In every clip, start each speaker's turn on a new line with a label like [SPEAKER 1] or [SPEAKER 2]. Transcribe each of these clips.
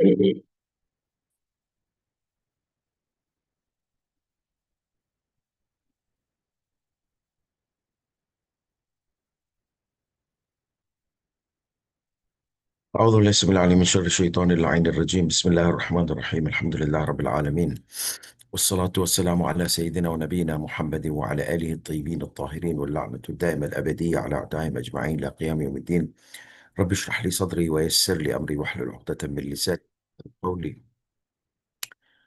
[SPEAKER 1] أعوذ بالله السميع العليم من شر الشيطان اللعين الرجيم. بسم الله الرحمن الرحيم. الحمد لله رب العالمين، والصلاة والسلام على سيدنا ونبينا محمد وعلى آله الطيبين الطاهرين، واللعنة الدائمة الأبدية على أعدائهم أجمعين إلى قيام يوم الدين. رب اشرح لي صدري ويسر لي أمري واحلل عقدة من لساني قولي.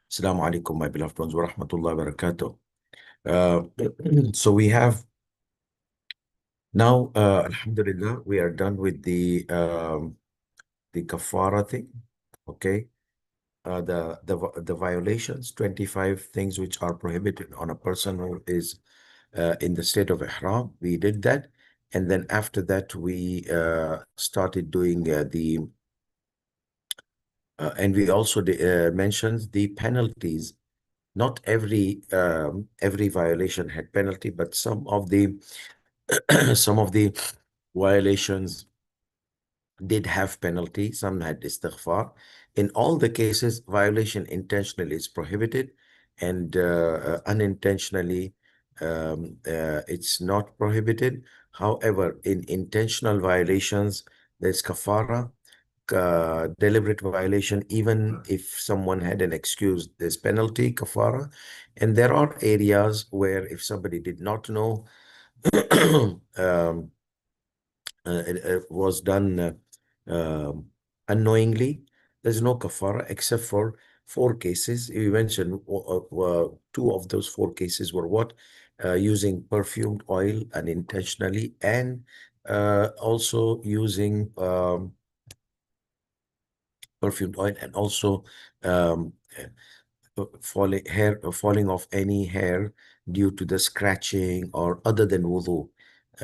[SPEAKER 1] السلام عليكم my beloved ones ورحمة الله وبركاته. Uh, so we have now, Alhamdulillah, we are done with the kafara thing. Okay. The violations, 25 things which are prohibited on a person who is in the state of ihram. We did that, and then after that we started doing and we also mentioned the penalties. Not every violation had penalty, but some of the some of the violations did have penalty, some had istighfar. In all the cases, violation intentionally is prohibited, and unintentionally it's not prohibited. However, in intentional violations, there's kafara. Deliberate violation, even if someone had an excuse, there's penalty, kafara. And there are areas where if somebody did not know, it was done um, unknowingly, there's no kafara except for four cases. You mentioned two of those four cases were what? Using perfumed oil unintentionally, and also using perfumed oil, and also um, falling off any hair due to the scratching or other than wudu.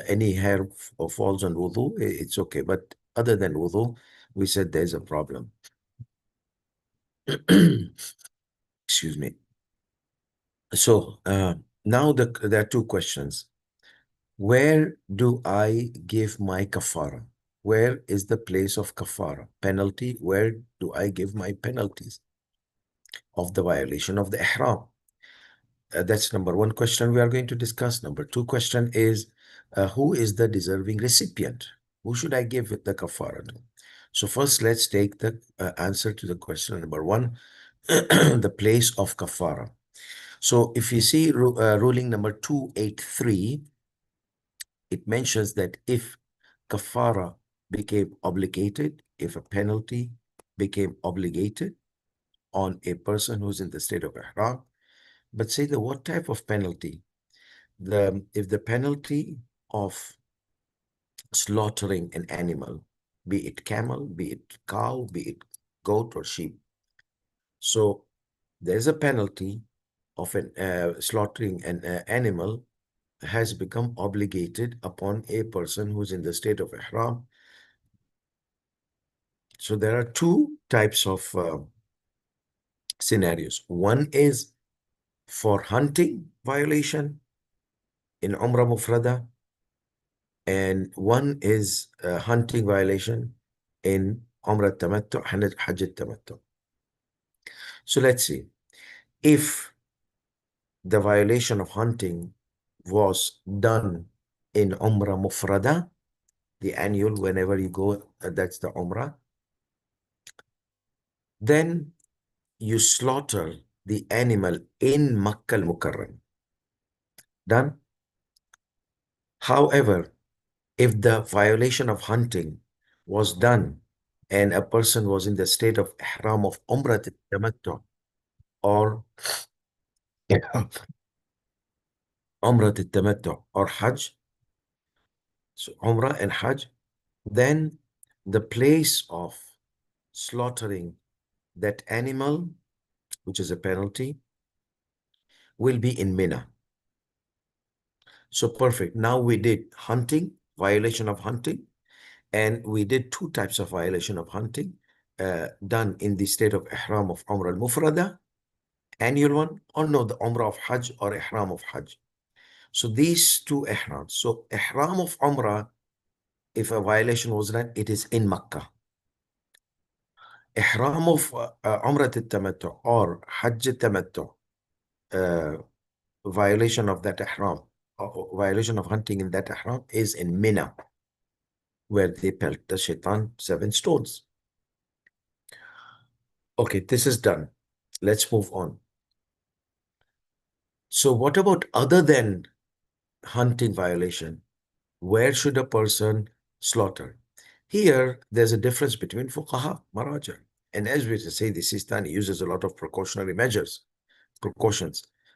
[SPEAKER 1] Any hair falls on wudu, it's okay. But other than wudu, we said there's a problem. Excuse me. So now there are two questions. Where do I give my kafara? Where is the place of kafara? Penalty, where do I give my penalties of the violation of the ihram? That's number one question we are going to discuss. Number two question is, who is the deserving recipient? Who should I give the kafara to? So first, let's take the answer to the question number one, the place of kafara. So if you see ruling number 283, it mentions that if kafara became obligated, if a penalty became obligated on a person who's in the state of ihram, but say the what type of penalty? If the penalty of slaughtering an animal, be it camel, be it cow, be it goat or sheep. So there's a penalty of slaughtering an animal has become obligated upon a person who's in the state of ihram. So there are two types of scenarios. One is for hunting violation in Umrah Mufrada, and one is a hunting violation in Umrah Tamattu, Hajj Tamattu. So let's see. If the violation of hunting was done in Umrah Mufrada, the annual, whenever you go, that's the Umrah, then you slaughter the animal in Makkah al-Mukarram. Done? However, if the violation of hunting was done and a person was in the state of ihram of Umrah Tamattu or Umrah Tamattu or Hajj, so Umrah and Hajj, then the place of slaughtering that animal, which is a penalty, will be in Mina. So perfect. Now we did hunting, violation of hunting, and we did two types of violation of hunting done in the state of ihram of Umrah al-Mufrada, annual one, or no, the Umrah of Hajj or ihram of Hajj. So these two ihrams. So ihram of Umrah, if a violation was done, it is in Makkah. Ihram of Umrah al-Tamattu or Hajj al-Tamattu, uh, violation of that Ihram, violation of hunting in that Ihram is in Mina, where they pelt the shaitan 7 stones. Okay, this is done. Let's move on. So what about other than hunting violation? Where should a person slaughter? Here, there's a difference between fuqaha, maraja. And as we say, the Sistani uses a lot of precautions.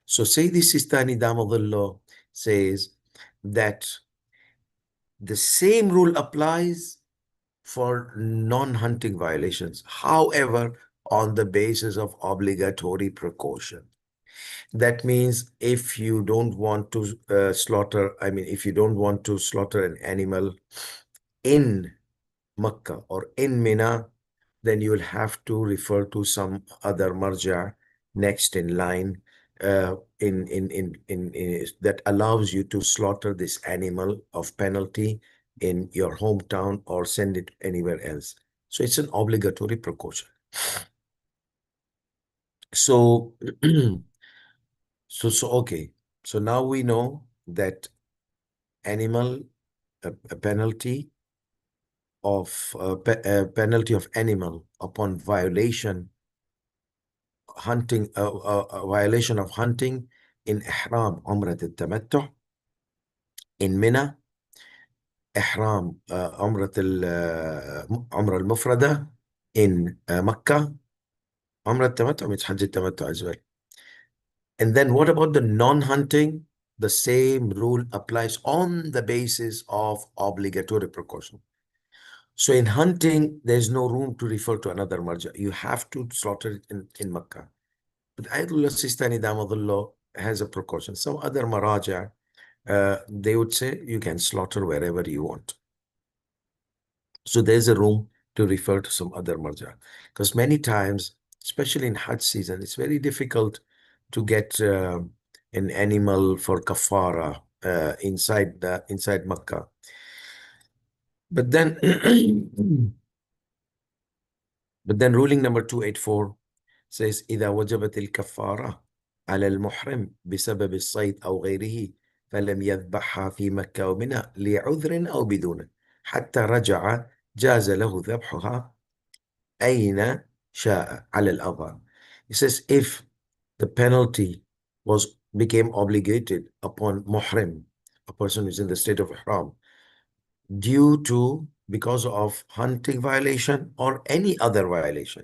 [SPEAKER 1] So Sayyidi Sistani Damadullah says that the same rule applies for non-hunting violations. However, on the basis of obligatory precaution. That means if you don't want to if you don't want to slaughter an animal in Makkah or in Mina, then you will have to refer to some other marja next in line that allows you to slaughter this animal of penalty in your hometown or send it anywhere else. So it's an obligatory precaution. So, okay. So now we know that animal, a penalty penalty of animal upon violation violation of hunting in ihram umrat al-tamattu in Mina, ihram umrah al-mufrada in Makkah. Umrah al-tamattu means Hajj al-tamattu as well. And then what about the non-hunting? The same rule applies on the basis of obligatory precaution. So in hunting, there's no room to refer to another marja. You have to slaughter it in Makkah. But Ayatollah Sistani Damadullah has a precaution. Some other maraja, they would say you can slaughter wherever you want. So there's a room to refer to some other marja. Because many times, especially in Hajj season, it's very difficult to get an animal for kafara inside Makkah. But then ruling number 284 says إذا وجبت الكفارة على المحرم بسبب الصيد أو غيره فلم يذبحها في مكة ومنى لعذر أو بدون حتى رجع جاز له ذبحها أين شاء على الأظهر. It says if the penalty became obligated upon muhrim, a person who's in the state of ihram, because of hunting violation or any other violation.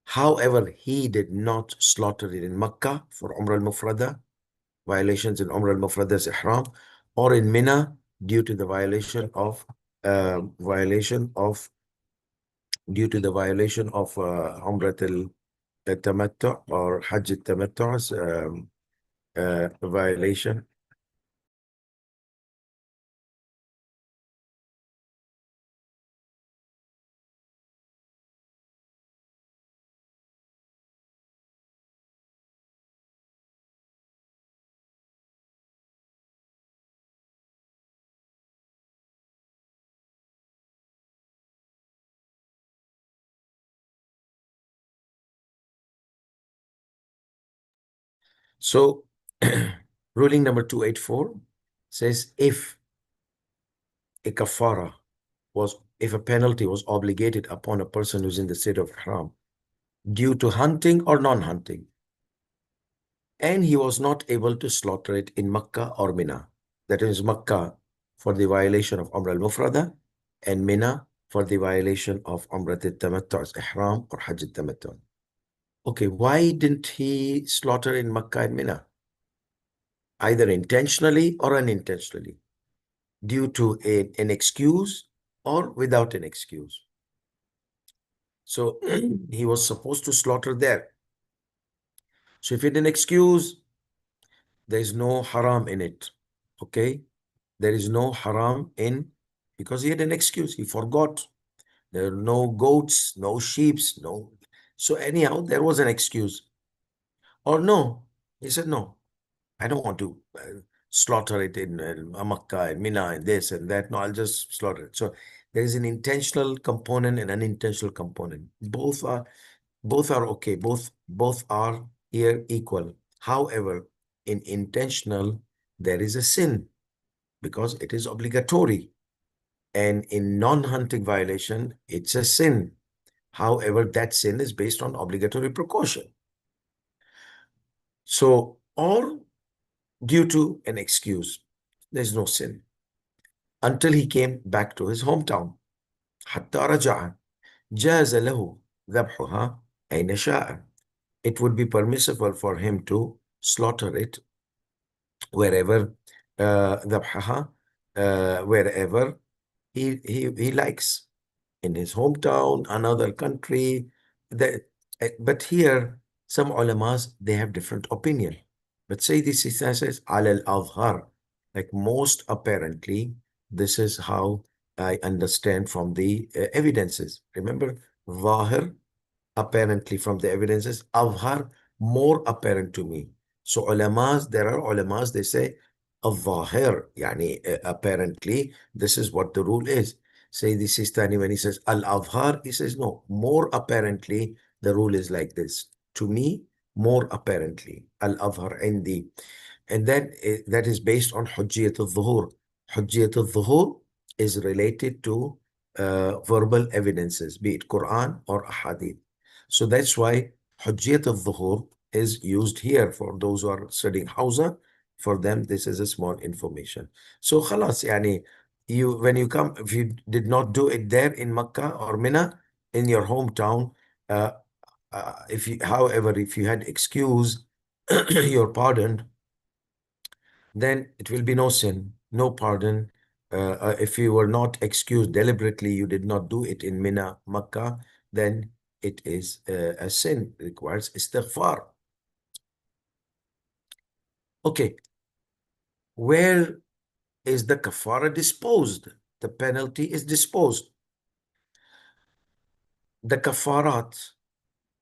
[SPEAKER 1] However, he did not slaughter it in Makkah for Umrah al-Mufrada, violations in Umrah al-Mufrada's ihram, or in Mina due to the violation of Umrah al-Tamattu or Hajj al-Tamattu's violation. So, ruling number 284 says if a penalty was obligated upon a person who's in the state of ihram due to hunting or non-hunting, and he was not able to slaughter it in Makkah or Mina. That is Makkah for the violation of Umrah al-Mufrada and Mina for the violation of Umrah al-Tamattu's ihram or Hajj al-Tamattu. Okay, why didn't he slaughter in Makkah and Mina? Either intentionally or unintentionally, due to an excuse or without an excuse. So he was supposed to slaughter there. So if it's an excuse, there is no haram in it. Okay? There is no haram because he had an excuse. He forgot. There are no goats, no sheep, no. So anyhow, there was an excuse. Or no, he said, no, I don't want to slaughter it in Makkah and Mina and this and that. No, I'll just slaughter it. So There is an intentional component and unintentional component. Both are okay. Both are here equal. However, in intentional, there is a sin because it is obligatory. And in non-hunting violation, it's a sin. However, that sin is based on obligatory precaution. So, or due to an excuse, there's no sin until he came back to his hometown. حتى رجع جاز له ذبحها أين شاء. It would be permissible for him to slaughter it wherever ذبحها wherever he likes, in his hometown, another country. That, but here, some ulamas, they have different opinion. But say this says al al like most apparently, this is how I understand from the evidences. Remember, zahir, apparently from the evidences, avhar, more apparent to me. So ulamas, there are ulamas, they say al-zahir, yani apparently this is what the rule is. Say the Sistani, when he says al-avhar, he says no, more apparently the rule is like this. To me, more apparently, al-avhar indi. And then that is based on Hujjiyat al-Dhuhur. Hujjiyat al-Dhuhur is related to verbal evidences, be it Quran or Ahadith. So that's why Hujjiyat al-Dhuhur is used here for those who are studying Hausa. For them, this is a small information. So khalas, yani, when you come, if you did not do it there in Makkah or Mina, in your hometown, uh, however, if you had excuse, you're pardoned, then it will be no sin, no pardon. If you were not excused deliberately, you did not do it in Mina, Makkah, then it is a sin, requires istighfar. Okay, where is the kafara disposed? The penalty is disposed. The kafarat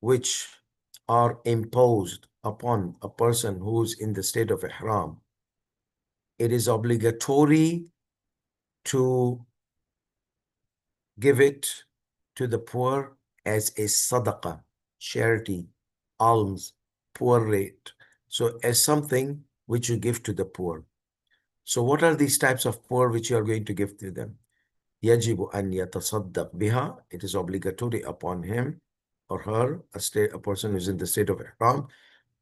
[SPEAKER 1] which are imposed upon a person who's in the state of ihram, it is obligatory to give it to the poor as a sadaqah, charity, alms, poor rate. So as something which you give to the poor. So what are these types of poor which you are going to give to them? يجب أن يتصدق بها. It is obligatory upon him or her, a person who is in the state of ihram,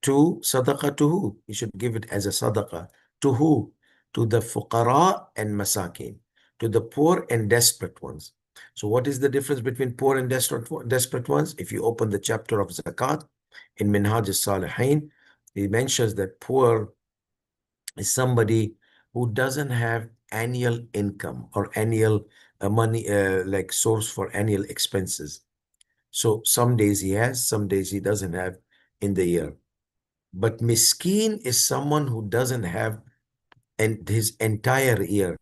[SPEAKER 1] to sadaqah to who? He should give it as a sadaqah. To who? To the fuqara and masakin, to the poor and desperate ones. So what is the difference between poor and desperate ones? If you open the chapter of zakat in Minhaj al-Salihin, he mentions that poor is somebody who doesn't have annual income or annual money, like source for annual expenses. So some days he has, some days he doesn't have in the year. But miskin is someone who doesn't have his entire year.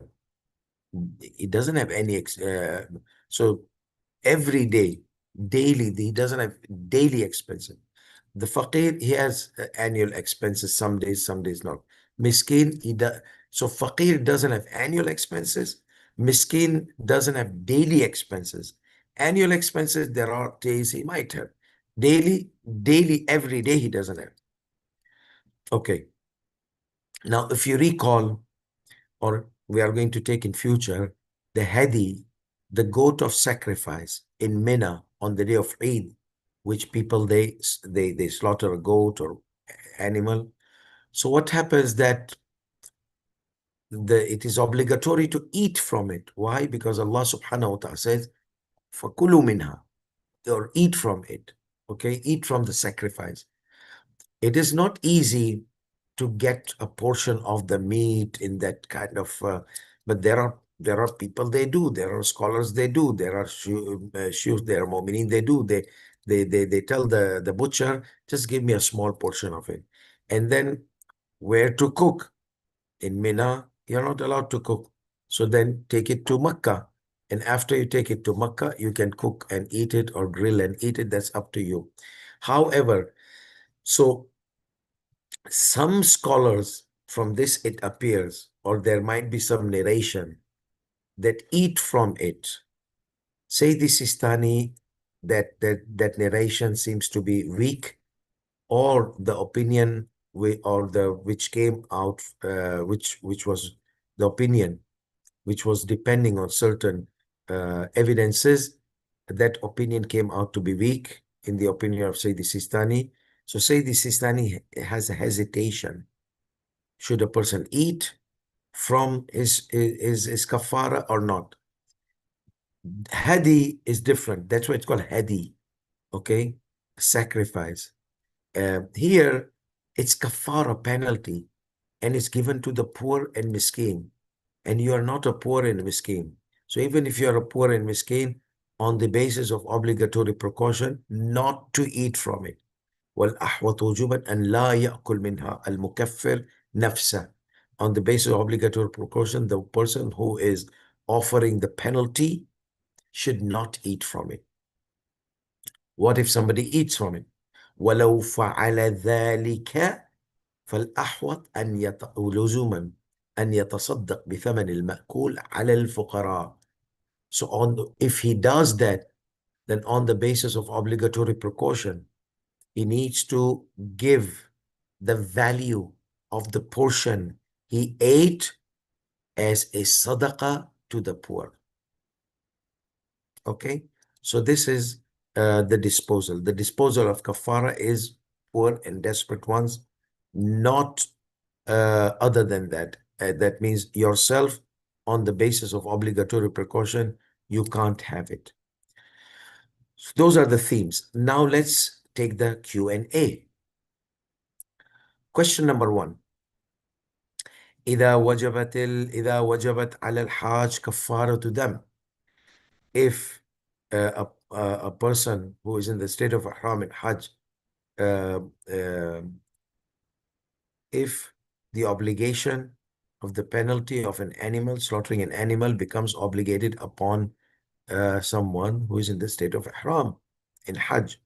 [SPEAKER 1] He doesn't have any, so every day, daily, he doesn't have daily expenses. The faqir, he has annual expenses, some days not. Miskin, so faqir doesn't have annual expenses. Miskin doesn't have daily expenses. Annual expenses, there are days he might have. Daily, every day he doesn't have. Okay. Now, if you recall, or we are going to take in future, the hadi, the goat of sacrifice in Mina on the day of Eid, which people, they slaughter a goat or animal. So what happens that it is obligatory to eat from it. Why? Because Allah subhanahu wa ta'ala says, فَكُلُوا مِنْهَا, or eat from it. Okay, eat from the sacrifice. It is not easy to get a portion of the meat in that kind of, but there are people they do, there are scholars they do, there are shuyukh, there are mu'minin they do, they tell the butcher, just give me a small portion of it. And then where to cook? In Mina, you're not allowed to cook. So then take it to Makkah. And after you take it to Makkah, you can cook and eat it or grill and eat it. That's up to you. However, so some scholars, from this it appears, or there might be some narration, that eat from it. Sayyidi Sistani, that narration seems to be weak, or the opinion or the which came out, which was the opinion which was depending on certain evidences, that opinion came out to be weak in the opinion of Sayyidi Sistani. So Sayyidi Sistani has a hesitation. Should a person eat from his kafara or not? Hadi is different. That's why it's called hadi. Okay, sacrifice. Here, it's kafara, penalty, and it's given to the poor and miskin. And you are not a poor and miskin. So even if you are a poor and miskin, on the basis of obligatory precaution, not to eat from it. والأحوط وجوبا أن لا يأكل منها المكفر نفسه. On the basis of obligatory precaution, the person who is offering the penalty should not eat from it. What if somebody eats from it? ولو فعل ذلك فالأحوط لزوما أن يتصدق بثمن المأكول على الفقراء. So if he does that, then on the basis of obligatory precaution, he needs to give the value of the portion he ate as a sadaqah to the poor. Okay, so this is the disposal. The disposal of kafara is poor and desperate ones, not other than that. That means yourself, on the basis of obligatory precaution, you can't have it. So those are the themes. Now let's take the Q&A. Question number 1. إذا وجبت على الحاج كفارة دم. If a person who is in the state of ihram in Hajj, uh, uh, if the obligation of the penalty of an animal, slaughtering an animal, becomes obligated upon someone who is in the state of ihram in Hajj.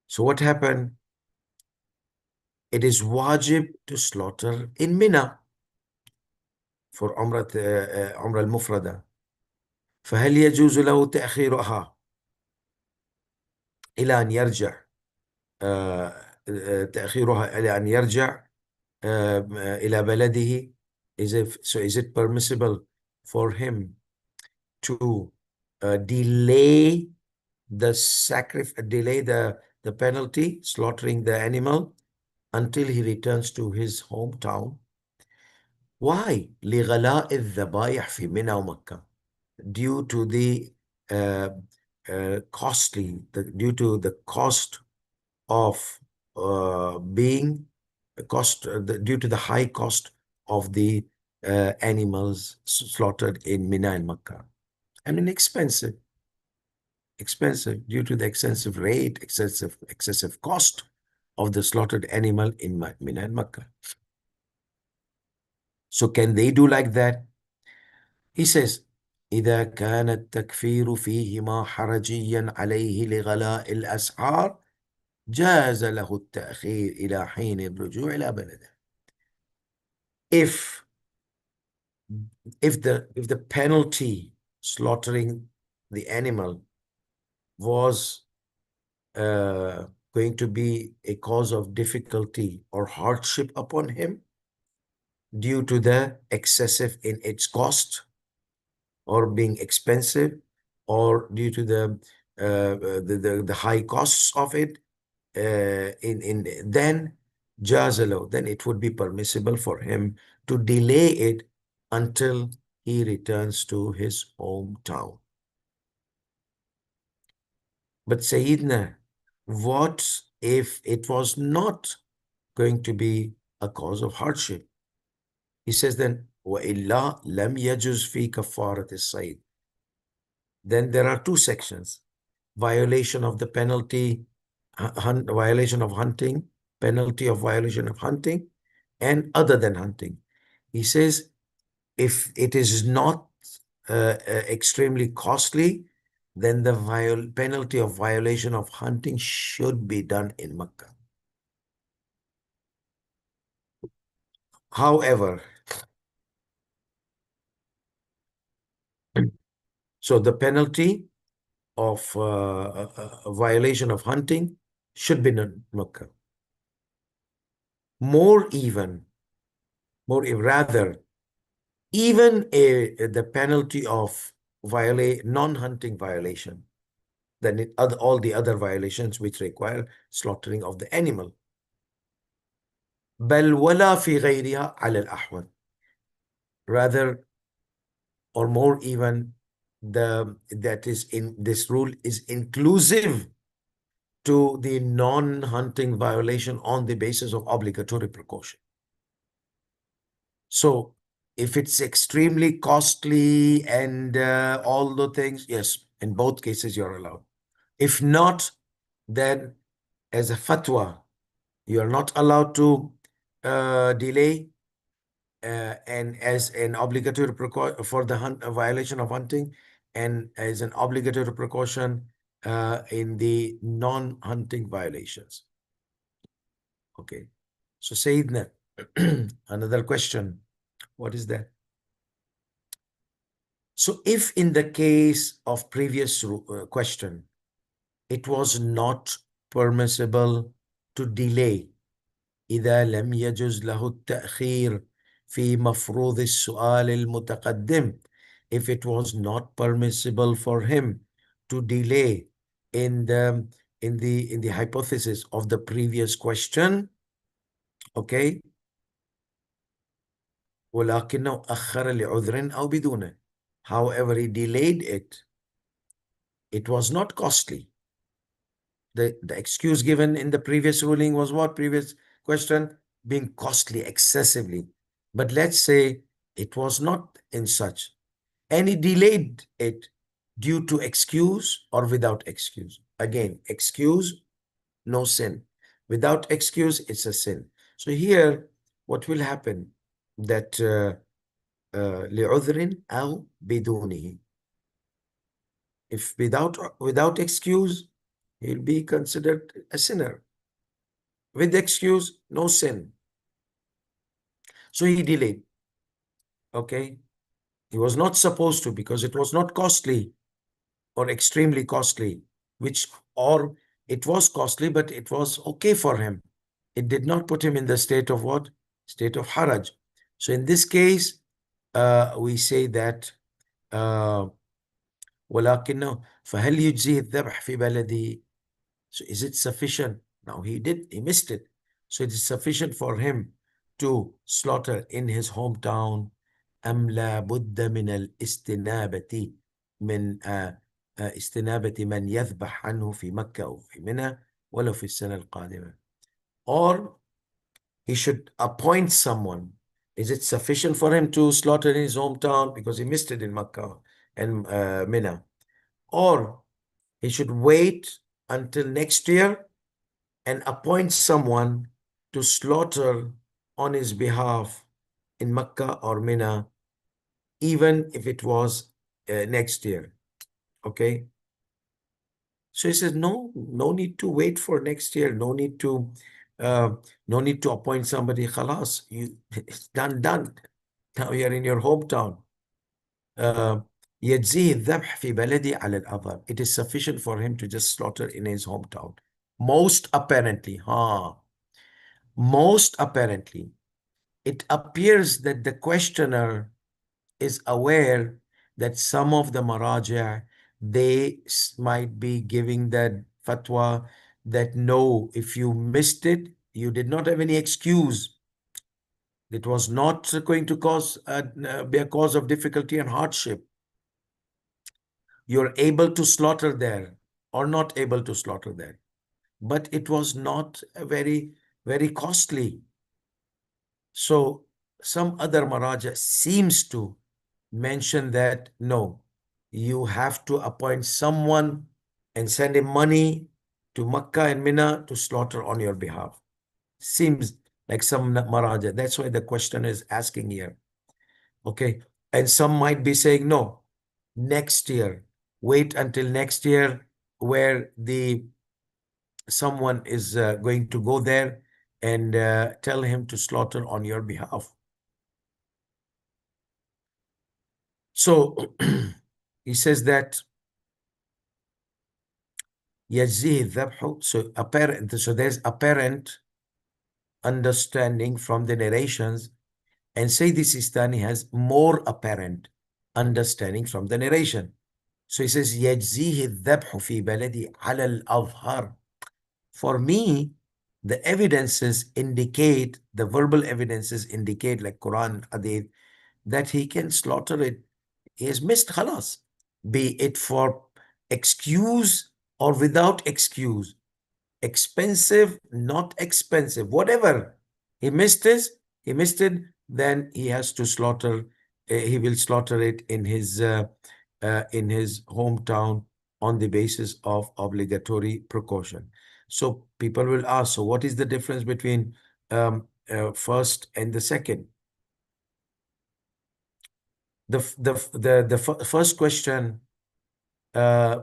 [SPEAKER 1] So what happened? It is wajib to slaughter in Mina for Umrah al-Mufrada. فهل يجوز له تأخيرها إلى أن يرجع تأخيرها إلى أن يرجع إلى بلده? Is it permissible for him to delay the penalty, slaughtering the animal, until he returns to his hometown? Why? لغلاء الذبائح في منى ومكة. Due to the uh, due to the cost of due to the high cost of the animals slaughtered in Mina and Makkah. I mean, expensive due to the excessive cost of the slaughtered animal in Mina and Makkah. So can they do like that? He says, إذا كان التكفير فيهما حرجيا عليه لغلاء الأسعار جاز له التأخير إلى حين الرجوع إلى بلده. If the penalty, slaughtering the animal, was going to be a cause of difficulty or hardship upon him due to the excessive in its cost, or being expensive, or due to the high costs of it, then jazalo, then it would be permissible for him to delay it until he returns to his hometown. But Sayyidina, what if it was not going to be a cause of hardship? He says then, وَإِلَّا لَمْ يَجُزْ فِي كَفَّارَةِ الصَّيْدِ. Then there are two sections: violation of the penalty, violation of hunting, penalty of violation of hunting, and other than hunting. He says, if it is not extremely costly, then the penalty of violation of hunting should be done in Makkah. However, So the penalty of a violation of hunting should be in Makkah. Rather, even the penalty of non-hunting violation, than all the other violations which require slaughtering of the animal. بل ولا في غيرها على الأحوط. Rather, or more even, that is in this rule is inclusive to the non-hunting violation on the basis of obligatory precaution. So if it's extremely costly and all the things, yes, in both cases you're allowed. If not, then as a fatwa, you are not allowed to delay, and as an obligatory precaution for the violation of hunting, and as an obligatory precaution in the non-hunting violations. Okay. So Sayyidina, another question. What is that? So if in the case of previous question, it was not permissible to delay إذا لم يجز له التأخير في مفروض السؤال المتقدم, if it was not permissible for him to delay in the hypothesis of the previous question, okay, ولكنه أخر لعذر أو بدونه, however he delayed it, it was not costly. The excuse given in the previous ruling was what? Previous question? Being costly excessively. But let's say it was not in such. And he delayed it due to excuse or without excuse. Again, excuse, no sin. Without excuse, it's a sin. So here, what will happen? That لعذر أو بدونه. If without excuse, he'll be considered a sinner. With excuse, no sin. So he delayed. Okay. He was not supposed to, because it was not costly or extremely costly, or it was costly, but it was okay for him. It did not put him in the state of what? State of haraj. So in this case, we say that ولكنه فهل يجزيه الذبح في بلده. So is it sufficient? Now he missed it. So it is sufficient for him to slaughter in his hometown. أم لا بد من الاستنابة من استنابة من يذبح عنه في مكة أو في منى ولو في السنة القادمة. Or he should appoint someone. Is it sufficient for him to slaughter in his hometown because he missed it in Makkah and Mina? Or he should wait until next year and appoint someone to slaughter on his behalf in Makkah or Mina, even if it was next year. Okay. So he says, no need to wait for next year. No need to appoint somebody. Khalas, it's done. Now you're in your hometown. يجزيه الذبح في بلدي على الأظهر. It is sufficient for him to just slaughter in his hometown. Most apparently, it appears that the questioner is aware that some of the maraja, they might be giving that fatwa that no, if you missed it, you did not have any excuse. It was not going to be a cause of difficulty and hardship. You're able to slaughter there or not able to slaughter there. But it was not very, very costly. So some other Maraja seems to mention that no, you have to appoint someone and send him money to Makkah and Mina to slaughter on your behalf. Seems like some Maraja. That's why the question is asking here. Okay. And some might be saying, no, next year, wait until next year, where someone is going to go there and tell him to slaughter on your behalf. So He says that يجزيه الذبح, so there's apparent understanding from the narrations, and Sayyidi Sistani has more apparent understanding from the narration. So he says يجزيه الذبح في بلدي على الأظهر. For me, the evidences indicate, the verbal evidences indicate, like Quran, Hadith, that he can slaughter it. He has missed khalas, be it for excuse or without excuse, expensive, not expensive, whatever. He missed it, then he has to slaughter, he will slaughter it in his hometown on the basis of obligatory precaution. So people will ask, so what is the difference between first and the second? The first question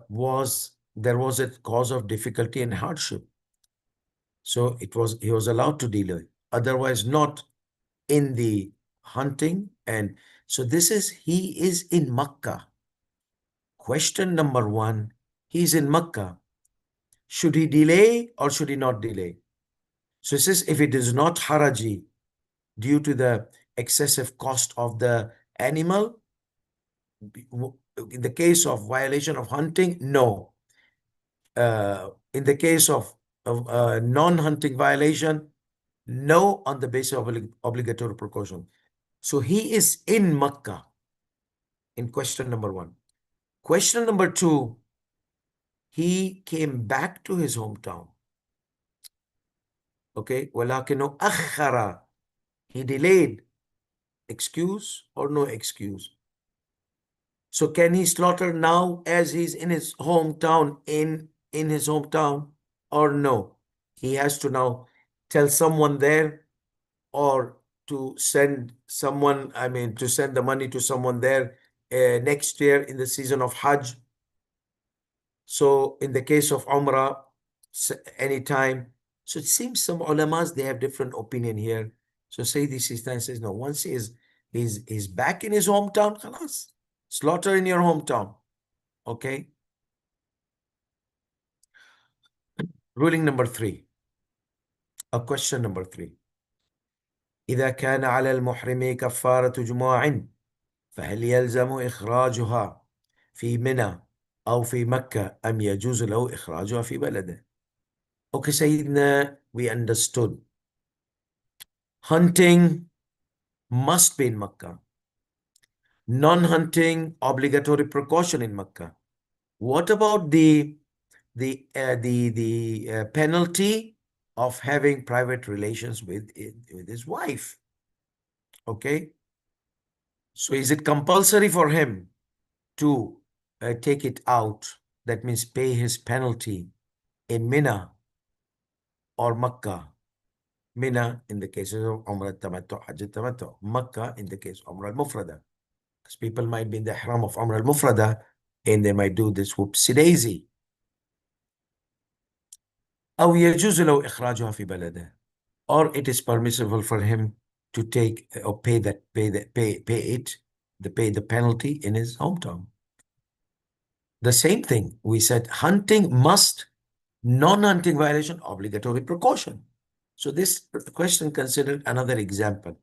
[SPEAKER 1] was, there was a cause of difficulty and hardship. So he was allowed to delay, otherwise not in the hunting. And so he is in Makkah. Question number one, he's in Makkah. Should he delay or should he not delay? So it says, if it is not haraji due to the excessive cost of the animal, in the case of violation of hunting, no. In the case of non-hunting violation, no, on the basis of obligatory precaution. So he is in Makkah in question number one. Question number two, he came back to his hometown. Okay, وَلَكِنُّ أَخَّرَ, he delayed. Excuse or no excuse? So can he slaughter now as he's in his hometown, in his hometown, or no? He has to now tell someone there, or to send someone, to send the money to someone there next year in the season of Hajj. So in the case of Umrah, anytime. So it seems some ulamas, they have different opinion here. So Sayyidi Sistani says, no, once he's back in his hometown, khalas, slaughter in your hometown. Okay. Ruling number three, question number three. إذا كان على المحرم كفارة جماع فهل يلزم إخراجها في منى أو في مكة أم يجوز له إخراجها في بلده? Okay, Sayyidina, we understood. Hunting must be in Makkah. Non-hunting, obligatory precaution in Makkah. What about the penalty of having private relations with his wife? Okay. So is it compulsory for him to take it out? That means pay his penalty in Mina or Makkah. Mina in the cases of Umrah Tamattu, Hajj Tamattu. Makkah in the case of Umrah al-Mufrada. Because people might be in the ihram of Umrah al-Mufrada and they might do this whoopsie daisy. أو يجوز له إخراجها في بلده. Or it is permissible for him to take or pay the penalty in his hometown. The same thing, we said hunting must, non-hunting violation, obligatory precaution. So this question considered another example.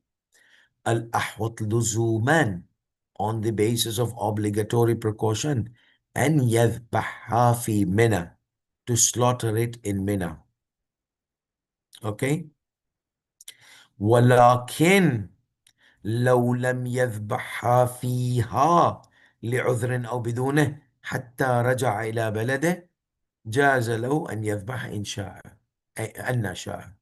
[SPEAKER 1] Al-ahwat luzuman, on the basis of obligatory precaution, and yadhbaha fi Mina, to slaughter it in Mina. Okay? ولكن لو لم يذبحها فيها لعذر أو بدونه حتى رجع إلى بلده جاز له أن يذبح إن شاء أن شاء.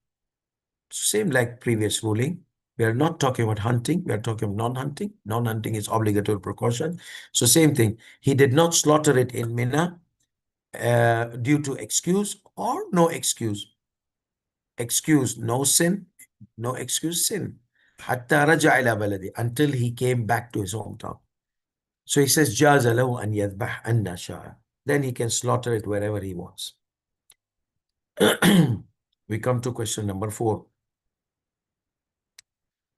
[SPEAKER 1] Same like previous ruling. We are not talking about hunting. We are talking about non-hunting. Non-hunting is obligatory precaution. So same thing. He did not slaughter it in Mina due to excuse or no excuse. Excuse, no sin. No excuse, sin. حتى رجع إلى بلده, until he came back to his hometown. So he says, جاز له أن يذبح أن شاء. Then he can slaughter it wherever he wants. We come to question number 4.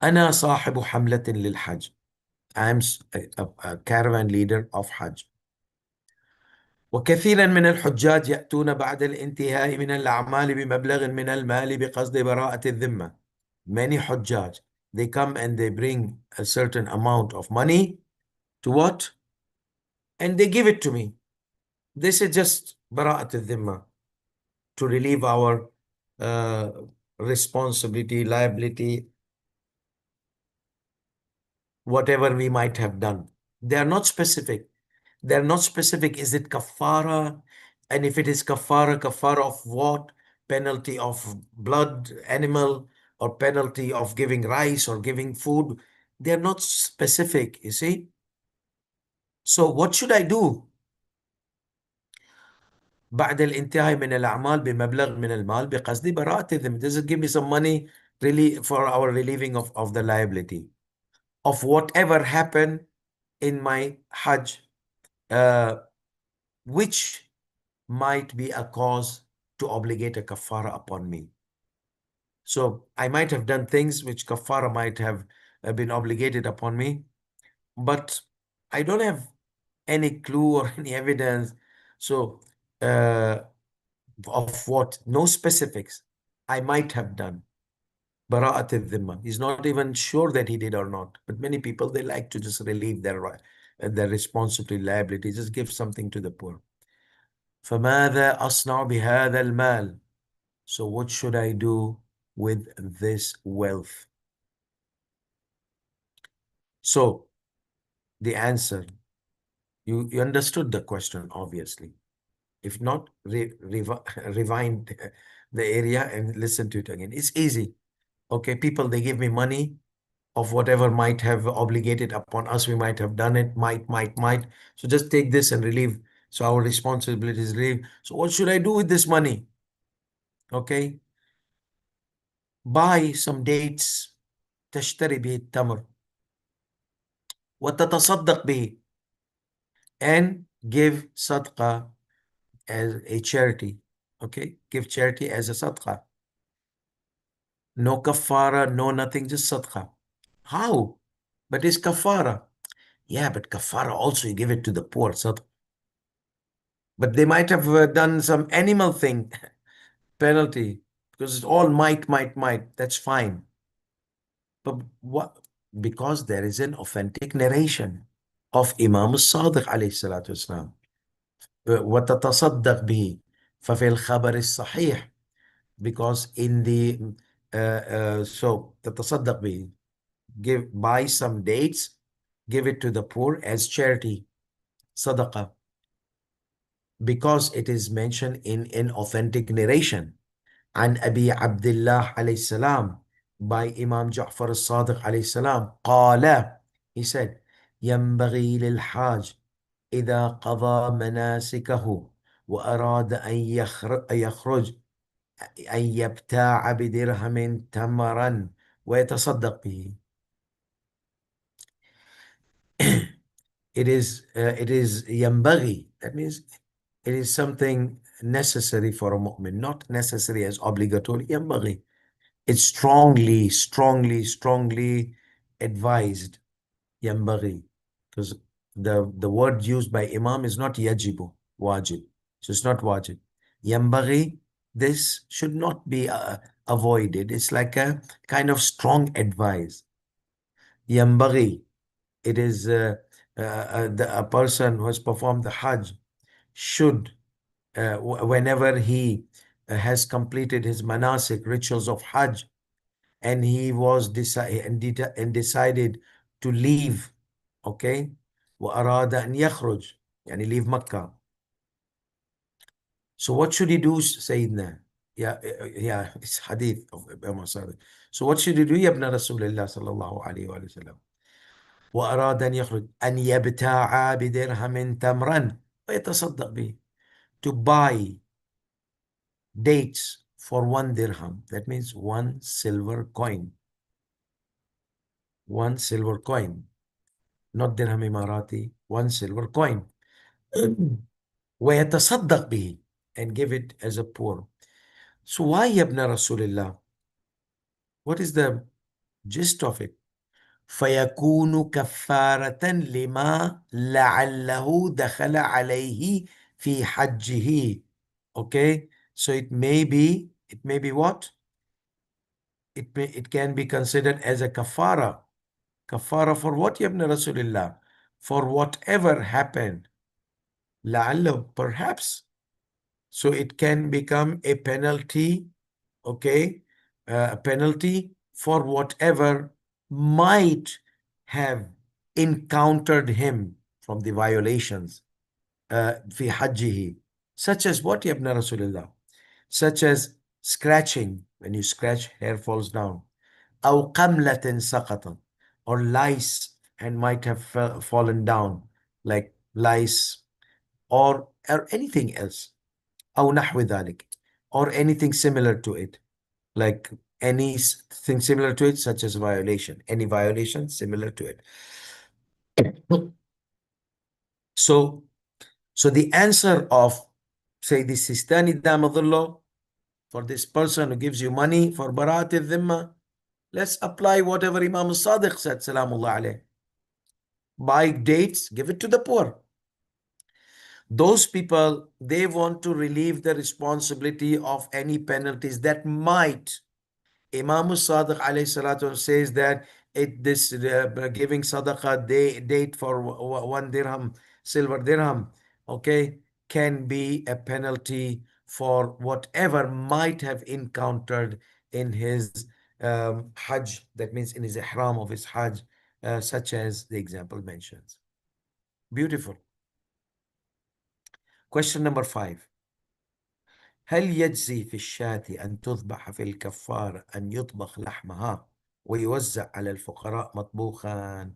[SPEAKER 1] أنا صاحب حملة للحج. I am a caravan leader of Hajj. وكثيرا من الحجاج يأتون بعد الانتهاء من الأعمال بمبلغ من المال بقصد براءة الذمة. Many حجاج, they come and they bring a certain amount of money to what? And they give it to me. This is just براءة الذمة, to relieve our uh, responsibility, liability, whatever we might have done. They are not specific. They're not specific. Is it kafara? And if it is kafara, kafara of what? Penalty of blood animal, or penalty of giving rice or giving food? They're not specific, you see. So what should I do? بعد الانتهاء من الأعمال بمبلغ من المال بقصد براءة الذمة. Does it give me some money really for our relieving of the liability of whatever happened in my Hajj, which might be a cause to obligate a kafara upon me. So I might have done things which kafara might have been obligated upon me, but I don't have any clue or any evidence. So of what? No specifics. I might have done. Bara'at al-dhimma. He's not even sure that he did or not. But many people, they like to just relieve their responsibility, liability, just give something to the poor. فَمَاذَا أَصْنَعُ بِهَذَا الْمَالِ. So what should I do with this wealth? So the answer, you understood the question, obviously. If not, rewind the area and listen to it again. It's easy. Okay, people, they give me money of whatever might have obligated upon us. We might have done it, might. So just take this and relieve. So our responsibility is relieved. So what should I do with this money? Okay, buy some dates. تشتري به التمر وتتصدق به, and give sadaqah as a charity. Okay, give charity as a sadaqah. No kafara, no nothing, just sadaqah. How? But it's kafara. Yeah, but kafara also you give it to the poor, sadaqah. But they might have done some animal thing, penalty, because it's all might. That's fine. But what? Because there is an authentic narration of Imam al-Sadiq alayhi salatu wasalam. وتتصدق به ففي الخبر الصحيح, because in the so تتصدق به, buy some dates, give it to the poor as charity, sadaqah, because it is mentioned in an authentic narration عن أبي عبد الله عليه السلام, by Imam Ja'far al-Sadiq عليه السلام, قال, he said, ينبغي للحاج إذا قضى مناسكه وأراد أن يخرج أن يبتاع بدرهم تمرا ويتصدق به. It is ينبغي. That means it is something necessary for a mu'min, not necessary as obligatory. ينبغي. It's strongly advised. ينبغي. Because the word used by Imam is not yajibu, wajib. So it's not wajib. Yambaghi, this should not be avoided. It's like a kind of strong advice. Yambaghi, it is a person who has performed the Hajj should, whenever he has completed his manasik, rituals of Hajj, and he was decided to leave, okay, وأراد أن يخرج, يعني leave Makkah. So what should he do, Sayyidina? Yeah, it's hadith of Imam Sadiq. So what should he do, يا ابن رسول الله صلى الله عليه وآله وسلم؟ وأراد أن يخرج أن يبتاع بدرهم تمرا ويتصدق به, to buy dates for 1 dirham. That means 1 silver coin. 1 silver coin. Not dirham Emirati, 1 silver coin. ويتصدق به, and give it as a poor. So why يا ابن رسول الله? What is the gist of it? فيكون كفارة لما لعله دخل عليه في حجه. Okay, so it may be what? It can be considered as a kafara. Kafara for what, ya ibn Rasulullah? For whatever happened. لعله, perhaps. So it can become a penalty, okay? A penalty for whatever might have encountered him from the violations. في حجه. Such as what, ya ibn Rasulullah? Such as scratching. When you scratch, hair falls down. أو قملة سقطت, or lice and might have fallen down, like lice, or anything else. أو نحو ذلك, or anything similar to it, like anything similar to it, such as violation, any violation similar to it. So, so the answer of, say, the Sistani Damadullah, for this person who gives you money for Baraat al-Dhimma, let's apply whatever Imam al-Sadiq said, Salamullah alayh. Buy dates, give it to the poor. Those people, they want to relieve the responsibility of any penalties that might. Imam al-Sadiq alayhi salatu says that this giving sadaqah date for 1 dirham, silver dirham, okay, can be a penalty for whatever might have encountered in his Hajj, that means in his ihram of his Hajj, such as the example mentions. Beautiful. Question number 5. هل يجزي في الشاة أن تذبح في الكفارة أن يطبخ لحمها ويوزع على الفقراء مطبوخا?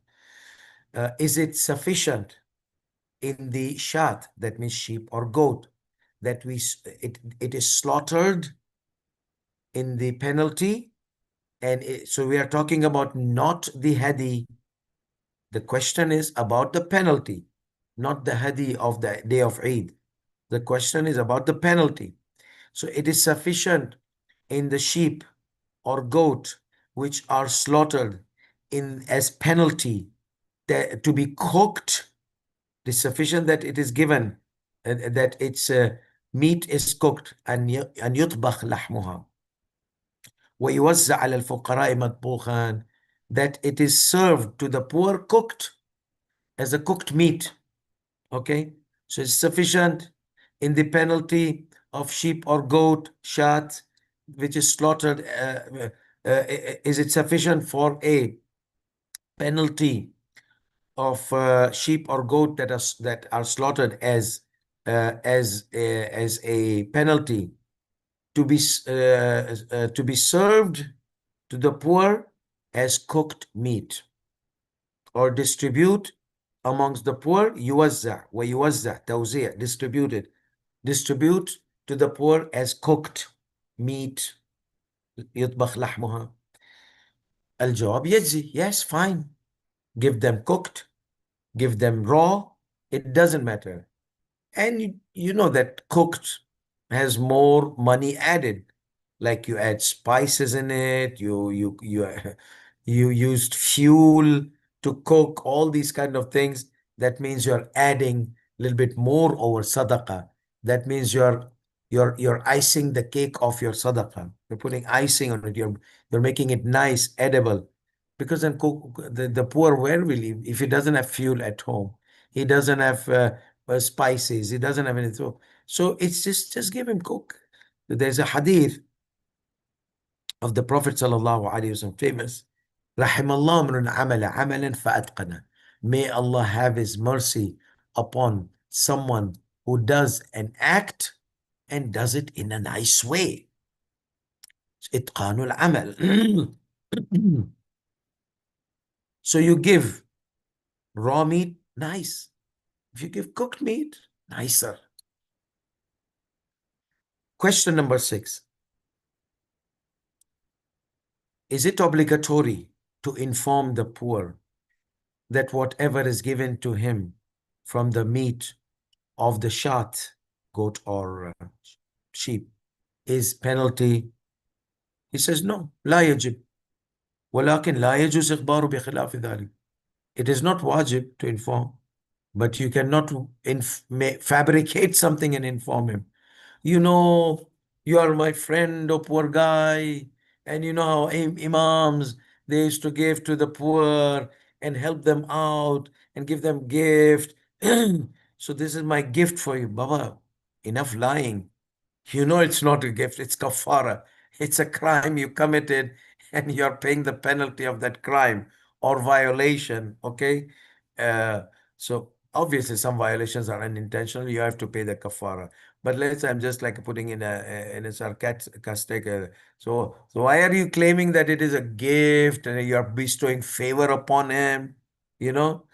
[SPEAKER 1] Is it sufficient in the shat, that means sheep or goat, that it is slaughtered in the penalty? And so we are talking about not the hadi. The question is about the penalty, not the hadi of the day of Eid. The question is about the penalty. So it is sufficient in the sheep or goat which are slaughtered in as penalty to be cooked. It is sufficient that it is given, that its meat is cooked, and يطبخ لحمها ويوزع على الفقراء مطبوخا, that it is served to the poor cooked as a cooked meat. Okay, so it's sufficient in the penalty of sheep or goat, shat, which is slaughtered. Is it sufficient for a penalty of sheep or goat that are slaughtered as a penalty to be served to the poor as cooked meat, or distribute amongst the poor? يوزع ويوزع توزيع, distribute to the poor as cooked meat. يطبخ لحمها. الجواب يجزي. Yes, fine. Give them cooked, give them raw, it doesn't matter. And you know that cooked has more money added. Like you add spices in it, you used fuel to cook, all these kind of things. That means you're adding a little bit more over sadaqah. That means you're icing the cake of your sadaqah. You're putting icing on it. You're making it nice, edible. Because then the poor, where will he, if he doesn't have fuel at home? He doesn't have spices. He doesn't have anything. So it's just give him cook. There's a hadith of the Prophet sallallahu alaihi wasallam, famous. رحم الله من عمل عملا فأتقنه. May Allah have His mercy upon someone who does an act and does it in a nice way. إتقان العمل. So you give raw meat, nice. If you give cooked meat, nicer. Question number 6. Is it obligatory to inform the poor that whatever is given to him from the meat of the shat, goat or sheep, is penalty? He says no. لا يجب. ولكن لا يجوز إخباره بخلاف ذلك. It is not wajib to inform. But you cannot fabricate something and inform him. You know, you are my friend, oh poor guy. And you know how imams, they used to give to the poor and help them out and give them gift. So this is my gift for you. Baba, enough lying. You know it's not a gift, it's kafara. It's a crime you committed and you're paying the penalty of that crime or violation. Okay. Uh, so obviously some violations are unintentional. You have to pay the kafara. But let's say I'm just like putting in a sarcastic. So why are you claiming that it is a gift and you're bestowing favor upon him? You know,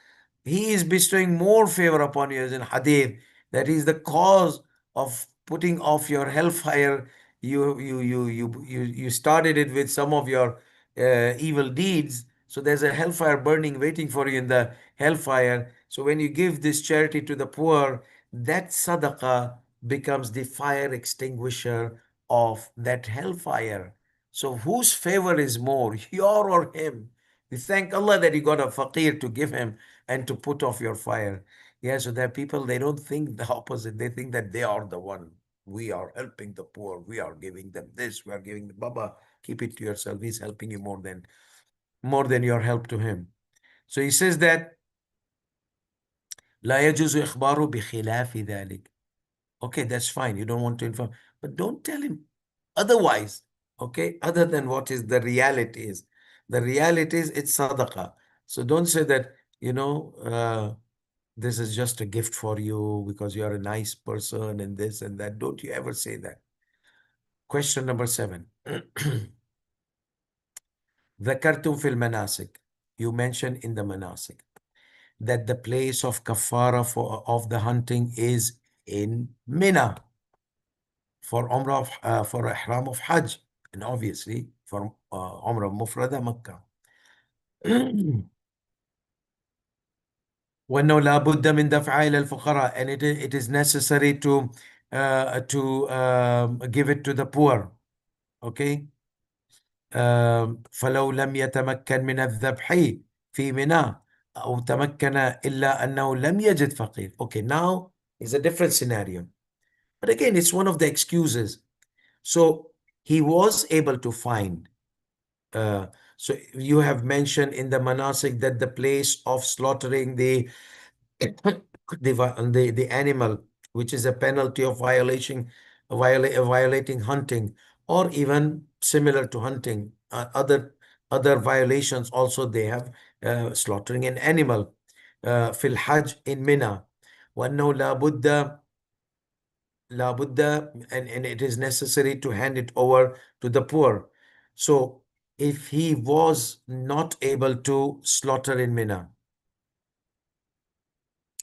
[SPEAKER 1] he is bestowing more favor upon you as in hadith, that is the cause of putting off your hellfire. You started it with some of your evil deeds. So there's a hellfire burning waiting for you in the hellfire. So when you give this charity to the poor, that sadaqah becomes the fire extinguisher of that hellfire. So whose favor is more, your or him? We thank Allah that you got a faqir to give him and to put off your fire. Yeah, so there are people, they don't think the opposite. They think that they are the one. We are helping the poor. We are giving them this. We are giving the Baba. Keep it to yourself. He's helping you more than your help to him. So he says that لا يجوز إخباره بخلاف ذلك. Okay, that's fine. You don't want to inform, but don't tell him otherwise. Okay, other than what is the reality is. The reality is it's sadaqah. So don't say that, this is just a gift for you because you are a nice person and this and that. Don't you ever say that. Question number 7. ذكرتم في المناسك. You mentioned in the manasik that the place of kafara of the hunting is in Mina for Umrah for Ihram of Hajj, and obviously for Umrah Mufrada Makkah. وأنه لا بد من دفعها إلى الفقراء, and it is necessary to give it to the poor. Okay. فلو لم يتمكن من الذبح في منى أو تمكن إلا أنه لم يجد فقير. Okay, now is a different scenario. But again, it's one of the excuses. So he was able to find. So you have mentioned in the manasik that the place of slaughtering the animal, which is a penalty of violating hunting, or even similar to hunting, other violations also they have, slaughtering an animal. Fil Hajj in Mina, وأنه لابد, and it is necessary to hand it over to the poor. So if he was not able to slaughter in Mina,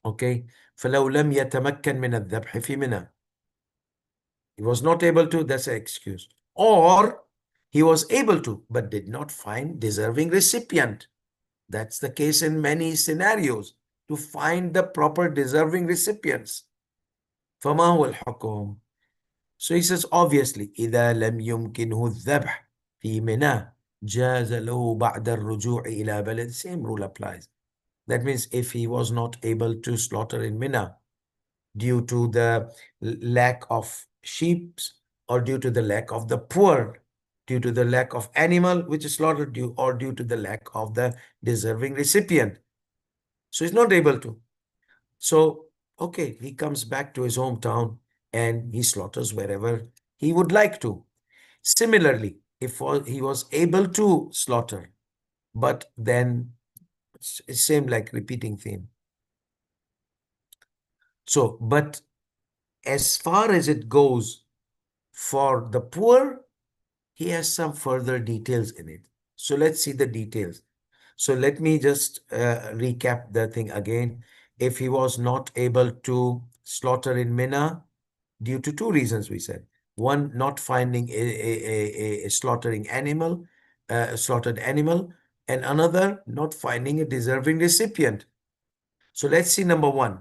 [SPEAKER 1] okay, فلو لم يتمكن من الذبح في منى, he was not able to, that's an excuse. Or he was able to, but did not find deserving recipient. That's the case in many scenarios, to find the proper deserving recipients. فما هو الحكم? So he says, obviously, إذا لم يمكنه الذبح في منى جاز له بعد الرجوع إلى بلد. Same rule applies. That means if he was not able to slaughter in Mina due to the lack of sheep, or due to the lack of the poor, due to the lack of animal which is slaughtered, or due to the lack of the deserving recipient. So he's not able to. So, okay, he comes back to his hometown and he slaughters wherever he would like to. Similarly, if he was able to slaughter, but then same like repeating theme. So, but as far as it goes for the poor, he has some further details in it. So let's see the details. So let me just recap the thing again. If he was not able to slaughter in Mina due to 2 reasons, we said. One, not finding a slaughtered animal, and another, not finding a deserving recipient. So let's see number 1.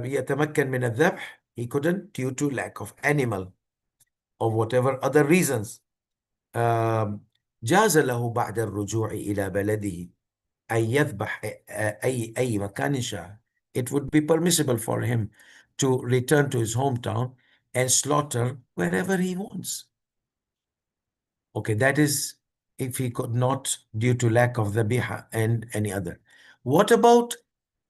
[SPEAKER 1] يتمكن من الذبح, he couldn't due to lack of animal or whatever other reasons. جاز له بعد الرجوع إلى بلده. أن يذبح أي مكان شاء. It would be permissible for him to return to his hometown and slaughter wherever he wants. Okay, that is if he could not due to lack of dhabiha and any other. What about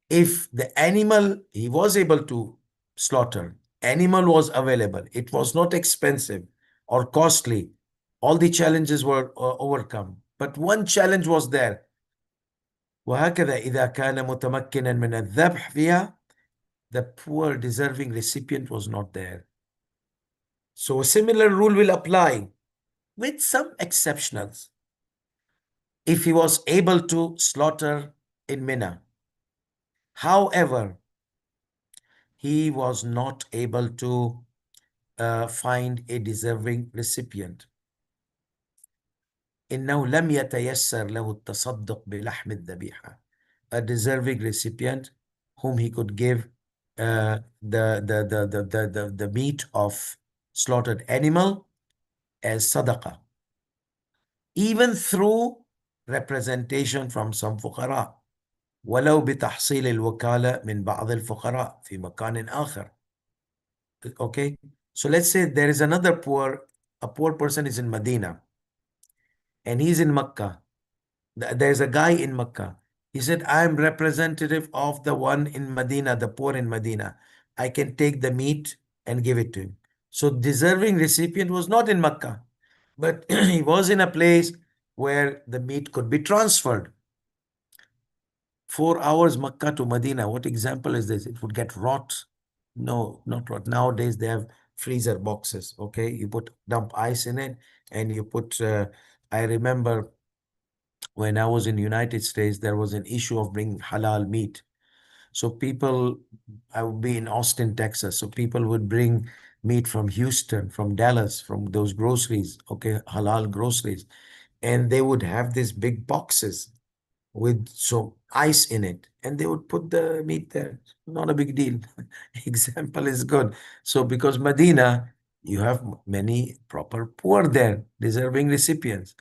[SPEAKER 1] if the animal he was able to slaughter, animal was available, it was not expensive or costly, all the challenges were overcome, but one challenge was there. وهكذا إذا كان متمكنا من الذبح فيها, the poor deserving recipient was not there. So a similar rule will apply with some exceptionals. If he was able to slaughter in Mina, however, he was not able to find a deserving recipient. إنه لم يتيسر له التصدق بلحم الذبيحة. A deserving recipient whom he could give the meat of slaughtered animal as sadaqah, even through representation from some fuqara, ولو بتحصيل الوكالة من بعض الفقراء في مكان آخر. Okay, so let's say there is another a poor person is in Medina and he's in Mecca. There's a guy in Mecca. He said, I'm representative of the one in Medina, the poor in Medina. I can take the meat and give it to him. So deserving recipient was not in Mecca, but he was in a place where the meat could be transferred. 4 hours Mecca to Medina. What example is this? It would get rot. No, not rot. Nowadays they have freezer boxes. Okay, you dump ice in it, and you put. I remember when I was in United States, there was an issue of bringing halal meat. So people, I would be in Austin, Texas. So people would bring meat from Houston, from Dallas, from those groceries. Okay, halal groceries, and they would have these big boxes with some ice in it, and they would put the meat there. Not a big deal. Example is good. So because Medina, you have many proper poor there, deserving recipients.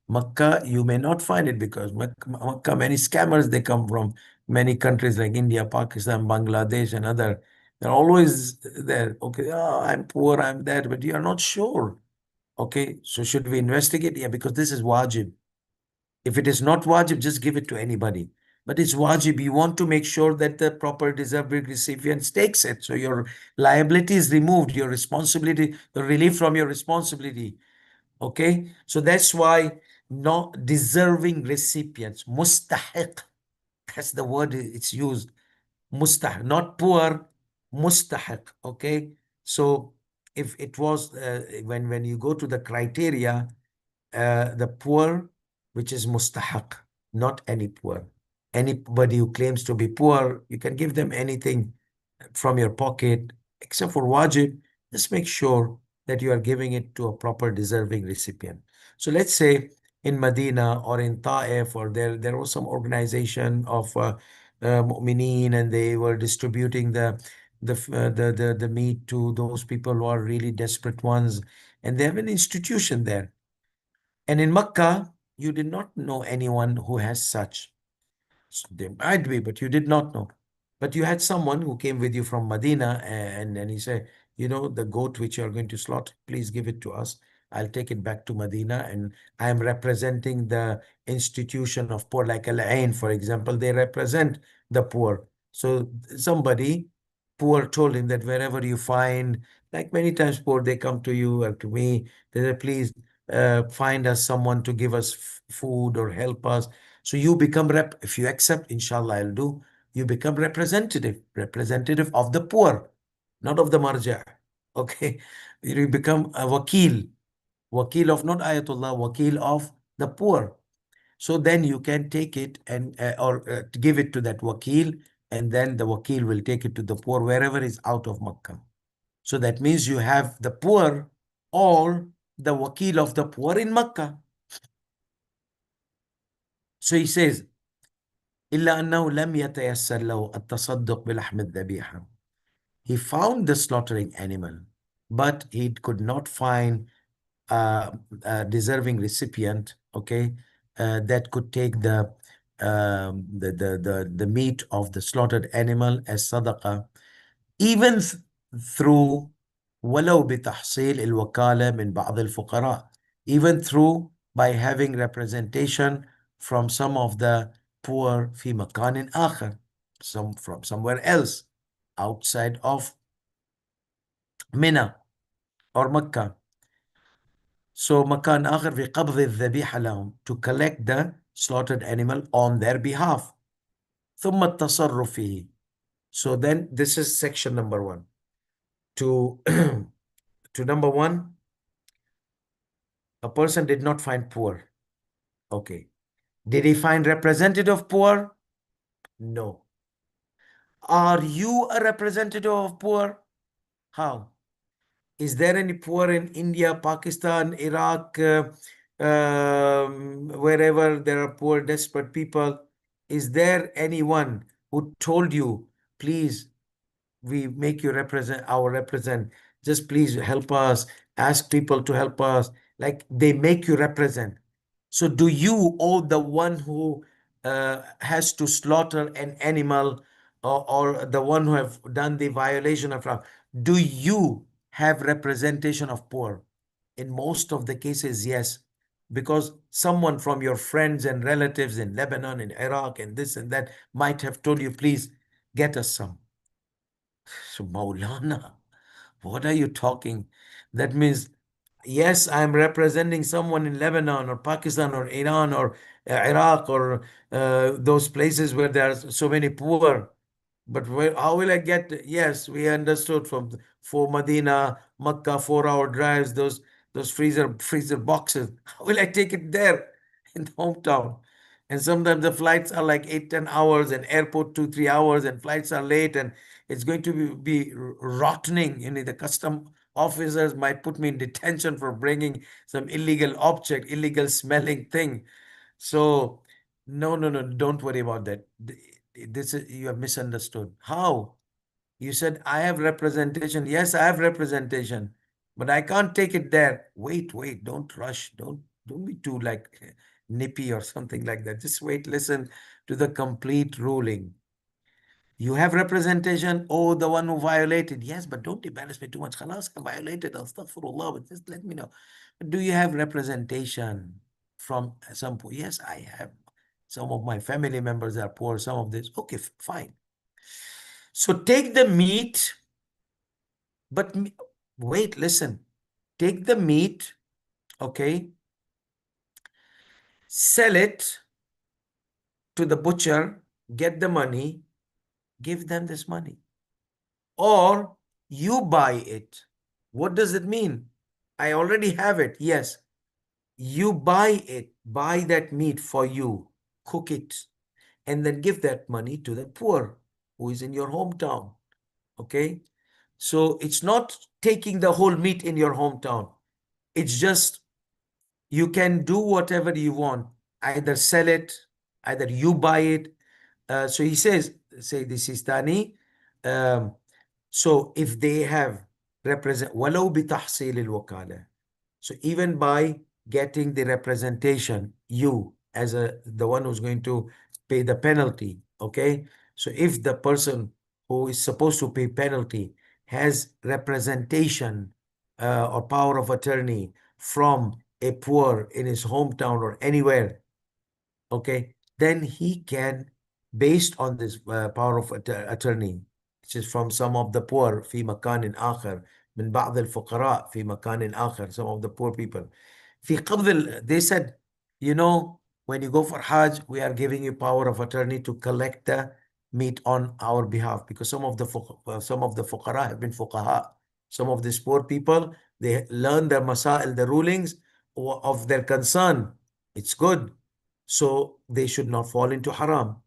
[SPEAKER 1] Makkah, you may not find it because Makkah, many scammers, they come from many countries like India, Pakistan, Bangladesh, and other. They're always there. Okay, oh, I'm poor, I'm that, but you are not sure. Okay, so should we investigate? Yeah, because this is wajib. If it is not wajib, just give it to anybody. But it's wajib. You want to make sure that the proper deserving recipient takes it. So your liability is removed, your responsibility, the relief from your responsibility. Okay? So that's why not deserving recipients, mustahiq. That's the word it's used. Mustahiq, not poor, mustahiq. Okay? So if it was when you go to the criteria, the poor, which is mustahaq, not any poor. Anybody who claims to be poor, you can give them anything from your pocket, except for wajib. Just make sure that you are giving it to a proper deserving recipient. So let's say in Medina or in Ta'if, or there was some organization of mu'mineen, and they were distributing the meat to those people who are really desperate ones, and they have an institution there. And in Makkah, you did not know anyone who has such. So there might be, but you did not know. But you had someone who came with you from Medina, and he said, the goat which you're going to slaughter, please give it to us. I'll take it back to Medina, and I am representing the institution of poor, like Al Ain, for example. They represent the poor. So somebody poor told him that wherever you find, like many times poor, they come to you or to me, they say, please find us someone to give us food or help us. So you become if you accept, inshallah, I'll do. You become representative of the poor, not of the marja. Okay, you become a wakil of not ayatullah, wakil of the poor. So then you can take it and or give it to that wakil, and then the wakil will take it to the poor wherever is out of Makkah. So that means you have the poor or the wakil of the poor in Makkah. So he says, إلا أنه لم يتيسر له التصدق بلحم الذبيحة. He found the slaughtering animal, but he could not find a deserving recipient, okay, that could take the meat of the slaughtered animal as sadaqah, even through ولو بتحصيل الوكالة من بعض الفقراء, even through by having representation from some of the poor في مكان آخر, some from somewhere else outside of Mina or Mecca. So مكان آخر في قبض الذبيحة لهم, to collect the slaughtered animal on their behalf. ثم التصرف فيه. So then this is section number 1. To to number 1, a person did not find poor. Okay. Did he find representative of poor? No. Are you a representative of poor? How? Is there any poor in India, Pakistan, Iraq, wherever there are poor, desperate people? Is there anyone who told you, please, we make you represent, just please help us, ask people to help us, like they make you represent? So do you, or the one who has to slaughter an animal, or the one who have done the violation of law, do you have representation of poor? In most of the cases, yes, because someone from your friends and relatives in Lebanon, in Iraq, and this and that might have told you, please get us some. So Maulana, what are you talking? That means, yes, I'm representing someone in Lebanon or Pakistan or Iran or Iraq or those places where there are so many poor. But how will I get? Yes, we understood for Medina, Makkah, 4-hour drives, those freezer boxes. How will I take it there in the hometown? And sometimes the flights are like 8-10 hours, and airport 2-3 hours, and flights are late, and it's going to be rotting. The custom officers might put me in detention for bringing some illegal object, illegal smelling thing. So no, no, no, don't worry about that. This is, you have misunderstood. How? You said I have representation. Yes, I have representation, but I can't take it there. Wait, wait, don't rush. Don't be too like nippy or something like that. Just wait, listen to the complete ruling. You have representation. Oh, the one who violated. Yes, but don't embarrass me too much. Khalas, I violated. Astaghfirullah, but just let me know. Do you have representation from some poor? Yes, I have. Some of my family members are poor. Some of this. Okay, fine. So take the meat, but wait, listen. Take the meat, okay, sell it to the butcher, get the money, give them this money. Or you buy it. What does it mean? I already have it. Yes. You buy it, buy that meat for you, cook it, and then give that money to the poor who is in your hometown. Okay? So it's not taking the whole meat in your hometown. It's just you can do whatever you want. Either sell it, either you buy it. So he says, say the Sistani, so if they have represent ولو بتحصيل الوكالة. So even by getting the representation, you as the one who's going to pay the penalty, okay? So if the person who is supposed to pay penalty has representation or power of attorney from a poor in his hometown or anywhere, okay, then he can, based on this power of attorney, which is from some of the poor في مكان آخر من بعض الفقراء في مكان آخر, some of the poor people في قبض they said, when you go for Hajj, we are giving you power of attorney to collect the meat on our behalf, because some of the fuqara have been fuqaha. Some of these poor people, they learn the masail, the rulings of their concern. It's good. So they should not fall into haram.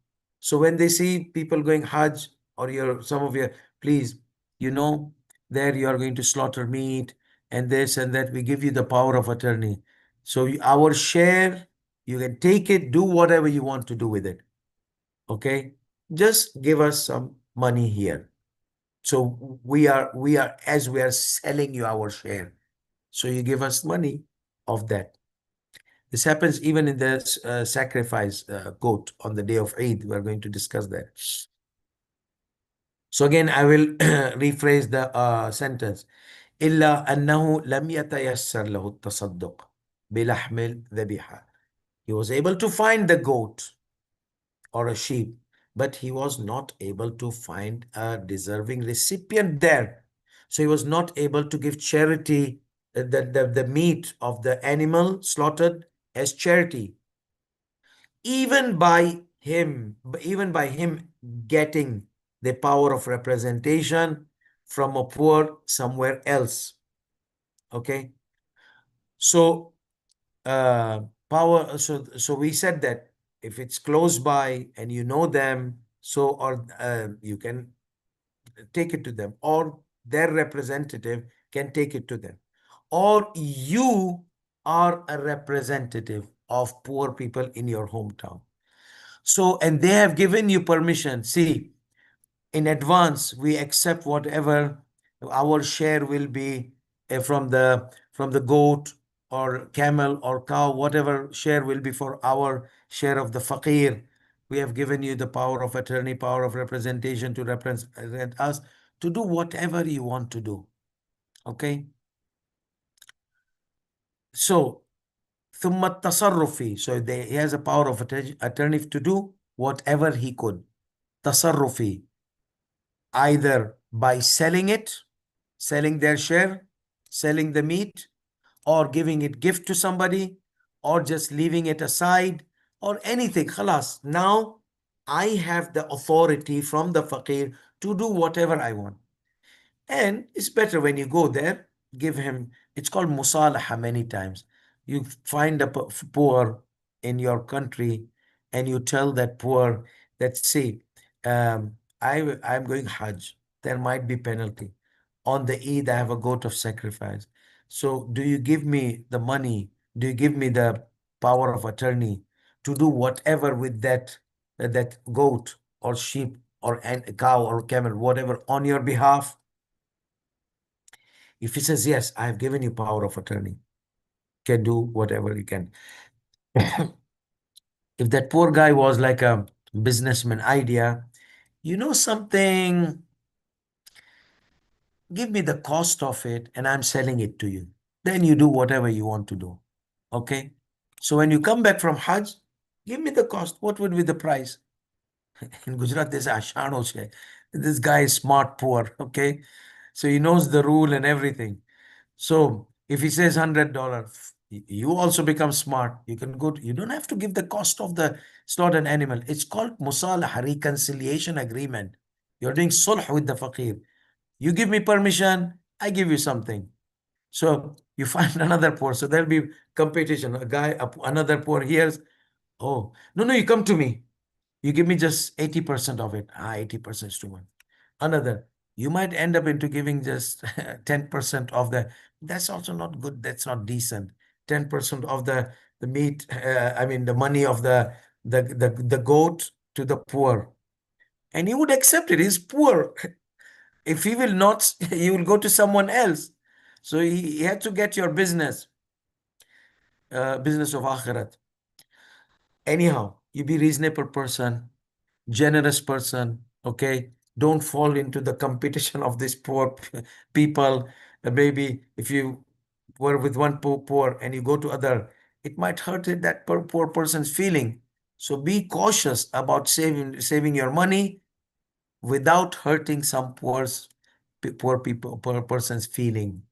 [SPEAKER 1] So when they see people going Hajj, or some of your, please, there you are going to slaughter meat and this and that, we give you the power of attorney. So our share, you can take it, do whatever you want to do with it. Okay? Just give us some money here. So we are as we are selling you our share. So you give us money of that. This happens even in the sacrifice goat on the day of Eid. We are going to discuss that. So again, I will rephrase the sentence. إلا أنه لم يتيسر له التصدق بلحم الذبيحة. He was able to find the goat or a sheep, but he was not able to find a deserving recipient there. So he was not able to give charity, the meat of the animal slaughtered as charity. Even by him getting the power of representation from a poor somewhere else. Okay. So so we said that if it's close by and you know them, so or you can take it to them, or their representative can take it to them, or you are a representative of poor people in your hometown. So, and they have given you permission. See, in advance, we accept whatever our share will be from the goat or camel or cow, whatever share will be for our share of the faqir. We have given you the power of attorney, power of representation to represent us to do whatever you want to do. Okay? So, ثم التصرف فيه. So he has a power of attorney to do whatever he could. تصرف فيه. Either by selling it, selling their share, selling the meat, or giving it gift to somebody, or just leaving it aside, or anything. Khalas. Now I have the authority from the faqir to do whatever I want. And it's better when you go there, give him, it's called musalaha many times. You find a poor in your country and you tell that poor that, see, I'm going Hajj. There might be penalty. On the Eid, I have a goat of sacrifice. So do you give me the money? Do you give me the power of attorney to do whatever with that goat or sheep or cow or camel, whatever, on your behalf? If he says, yes, I have given you power of attorney, can do whatever you can. If that poor guy was like a businessman idea, you know something, give me the cost of it and I'm selling it to you. Then you do whatever you want to do. Okay. So when you come back from Hajj, give me the cost. What would be the price? In Gujarat, there's Ashano She. This guy is smart, poor. Okay. So he knows the rule and everything. So if he says $100, you also become smart. You can go, you don't have to give the cost of the slaughtered animal. It's called musalaha, reconciliation agreement. You're doing sulh with the faqir. You give me permission, I give you something. So you find another poor. So there'll be competition. A guy, another poor hears, oh, no, you come to me. You give me just 80% of it. 80% is too much. Another, you might end up into giving just 10% of the, that's also not good. That's not decent. 10% of the meat, I mean, the money of the goat to the poor. And he would accept it. He's poor. If he will not, he will go to someone else. So he had to get your business of akhirat. Anyhow, you be reasonable person, generous person, okay? Don't fall into the competition of these poor people. Maybe if you were with one poor and you go to other, it might hurt that poor person's feeling. So be cautious about saving your money without hurting some poor person's feeling.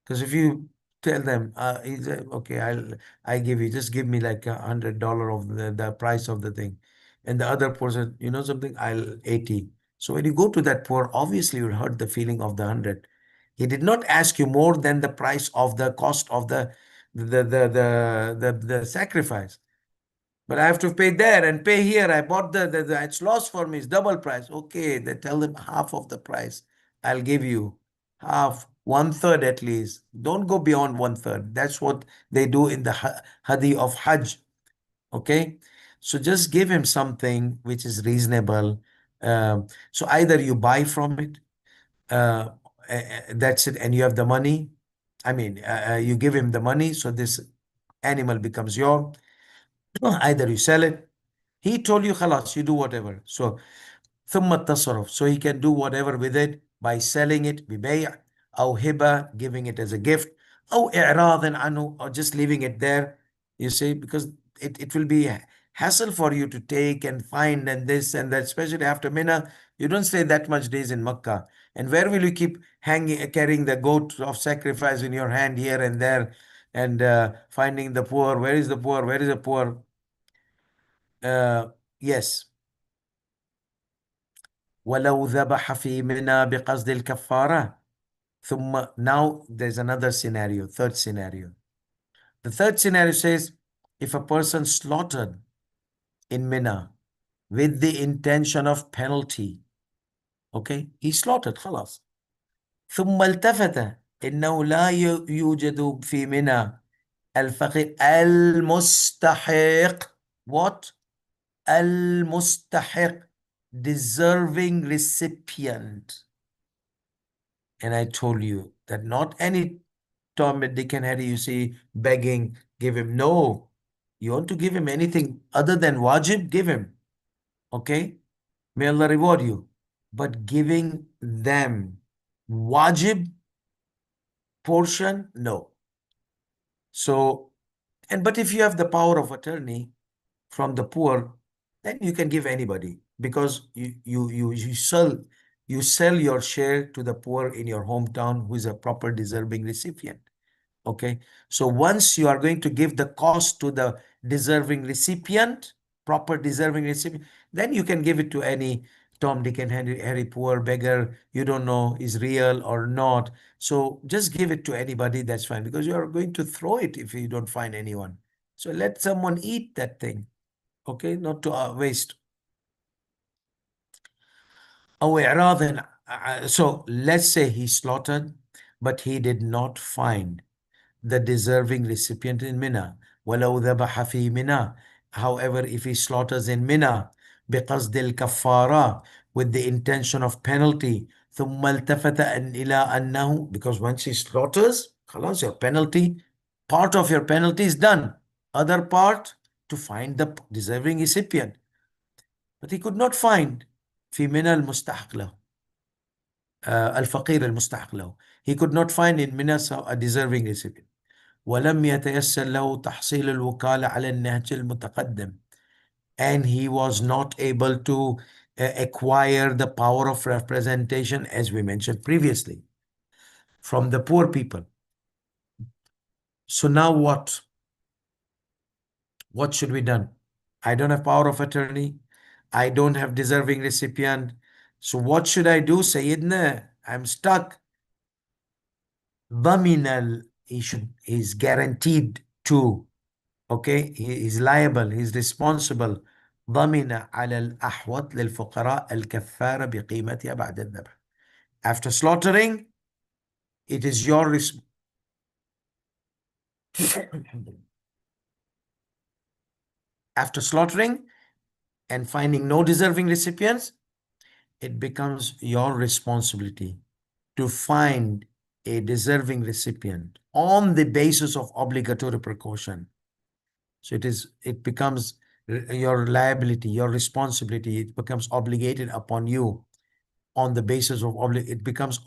[SPEAKER 1] Because if you tell them, okay, I give you, just give me like $100 of the price of the thing. And the other person, you know something, I'll 80. So when you go to that poor, obviously you'll hurt the feeling of the 100. He did not ask you more than the price of the cost of the sacrifice. But I have to pay there and pay here. I bought it's lost for me. It's double price. Okay, they tell them half of the price. I'll give you half, one third at least. Don't go beyond one third. That's what they do in the Hadi of Hajj. Okay, so just give him something which is reasonable. So either you buy from it, uh, that's it, and you have the money. I mean, you give him the money. So this animal becomes your. Either you sell it. He told you, خلاص, you do whatever. So ثم التصرف. So he can do whatever with it by selling it ببيع أو هبة, giving it as a gift, أو إعراض عنه, or just leaving it there. You see, because it will be hassle for you to take and find and this and that, especially after Mina. You don't stay that much days in Makkah. And where will you keep hanging, carrying the goat of sacrifice in your hand here and there, and finding the poor? Where is the poor? Where is the poor? Yes. ولو ذبح في منى بقصد الكفارة ثم. Now there's another scenario, third scenario. The third scenario says, if a person slaughtered in Mina with the intention of penalty, okay, he slaughtered خلاص, ثم التفت إنه لا يوجد في منى الفقير المستحق. What? المستحق, deserving recipient. And I told you that not any Tom, Dick, and Harry you see begging, give him. No. You want to give him anything other than wajib, give him. Okay? May Allah reward you. But giving them wajib portion, no. So, but if you have the power of attorney from the poor, then you can give anybody, because you sell your share to the poor in your hometown who is a proper deserving recipient. Okay, so once you are going to give the cost to the deserving recipient, proper deserving recipient, then you can give it to any Tom, Dick, and Harry, poor beggar you don't know is real or not. So just give it to anybody, that's fine, because you are going to throw it if you don't find anyone. So let someone eat that thing, okay, not to waste. أو إعراض. So let's say he slaughtered, but he did not find the deserving recipient in Mina. ولو ذبح في منى. However, if he slaughters in Mina بقصد الكفارة, with the intention of penalty, ثم التفت إلى أنه, because once he slaughters, خلاص, your penalty, part of your penalty is done. Other part, to find the deserving recipient. But he could not find في منى المستحق له, الفقير المستحق له. He could not find in Mina a deserving recipient. ولم يتيسر له تحصيل الوكالة على النهج المتقدم. And he was not able to acquire the power of representation, as we mentioned previously, from the poor people. So now what? What should be done? I don't have power of attorney. I don't have deserving recipient. So what should I do, Sayyidina? I'm stuck. ضمن, he's guaranteed to. Okay, he is liable, he is responsible. ضمن على الأحوط للفقراء الكفارة بقيمتها بعد الذبح. After slaughtering, it is your after slaughtering and finding no deserving recipients, it becomes your responsibility to find a deserving recipient on the basis of obligatory precaution. So it becomes your liability, your responsibility. It becomes obligated upon you on the basis of it becomes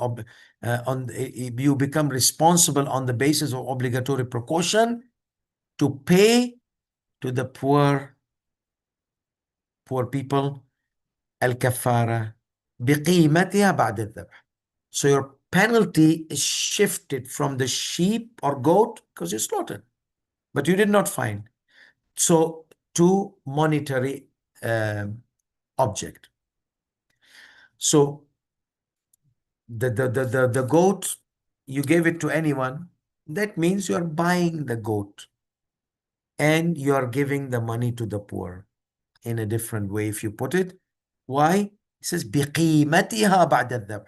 [SPEAKER 1] you become responsible on the basis of obligatory precaution to pay to the poor people الكفارة بقيمتها بعد الذبح. So your penalty is shifted from the sheep or goat, because you slaughtered, but you did not find. So to monetary object. So the goat, you gave it to anyone, that means you're buying the goat and you're giving the money to the poor in a different way if you put it. Why? It says بقيمتها بعد الذبح.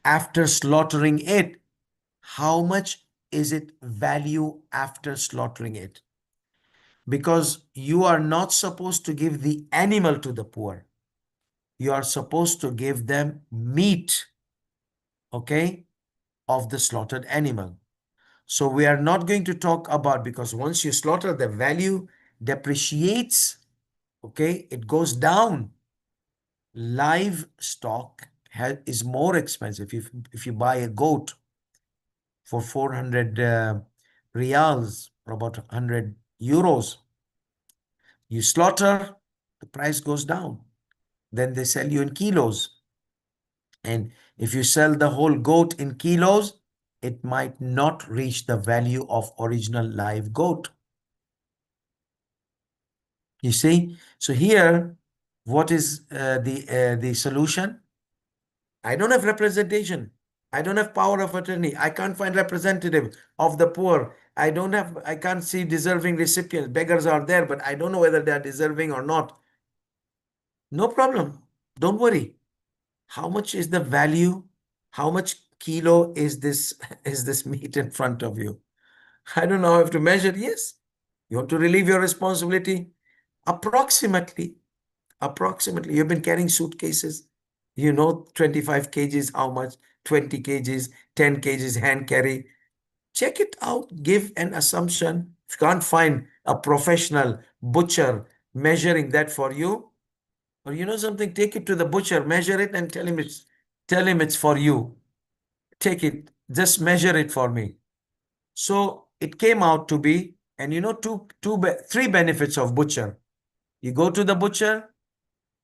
[SPEAKER 1] After slaughtering it, how much is it value after slaughtering it? Because you are not supposed to give the animal to the poor. You are supposed to give them meat, okay, of the slaughtered animal. So we are not going to talk about, because once you slaughter, the value depreciates. Okay, it goes down. Livestock is more expensive. If you buy a goat for 400 riyals, or about 100 euros, you slaughter, the price goes down. Then they sell you in kilos. And if you sell the whole goat in kilos, it might not reach the value of original live goat. You see? So here, what is the solution? I don't have representation. I don't have power of attorney. I can't find representative of the poor. I can't see deserving recipients. Beggars are there, but I don't know whether they are deserving or not. No problem. Don't worry. How much is the value? How much kilo is this is this meat in front of you? I don't know how to measure. Yes. You want to relieve your responsibility? Approximately, you've been carrying suitcases. 25 kgs, how much? 20 kgs, 10 kgs hand carry. Check it out. Give an assumption. If you can't find a professional butcher measuring that for you, or something, take it to the butcher, measure it, and tell him it's for you. Take it, just measure it for me. So it came out to be, and three benefits of butcher. You go to the butcher,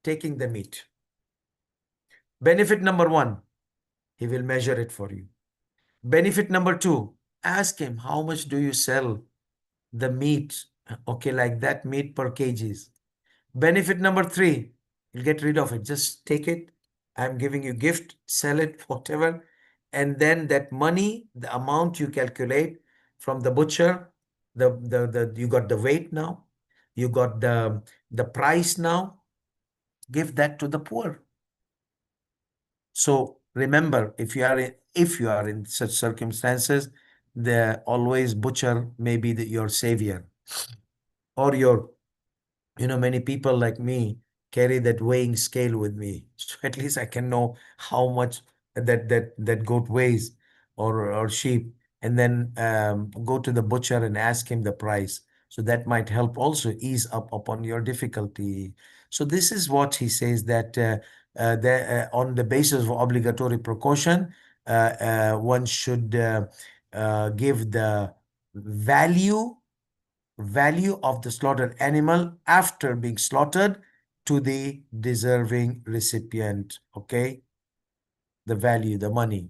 [SPEAKER 1] taking the meat. Benefit number one, he will measure it for you. Benefit number two, ask him, how much do you sell the meat? Okay, like that meat per kgs. Benefit number three, you'll get rid of it. Just take it. I'm giving you gift, sell it, whatever. And then that money, the amount you calculate from the butcher, you got the weight now, you got the price now, give that to the poor. So remember, if you are in such circumstances, the always butcher may be your savior, or many people like me carry that weighing scale with me. So at least I can know how much that goat weighs, or sheep, and then go to the butcher and ask him the price. So that might help also ease up upon your difficulty. So this is what he says, that on the basis of obligatory precaution, one should give the value of the slaughtered animal after being slaughtered to the deserving recipient. Okay, the value, the money.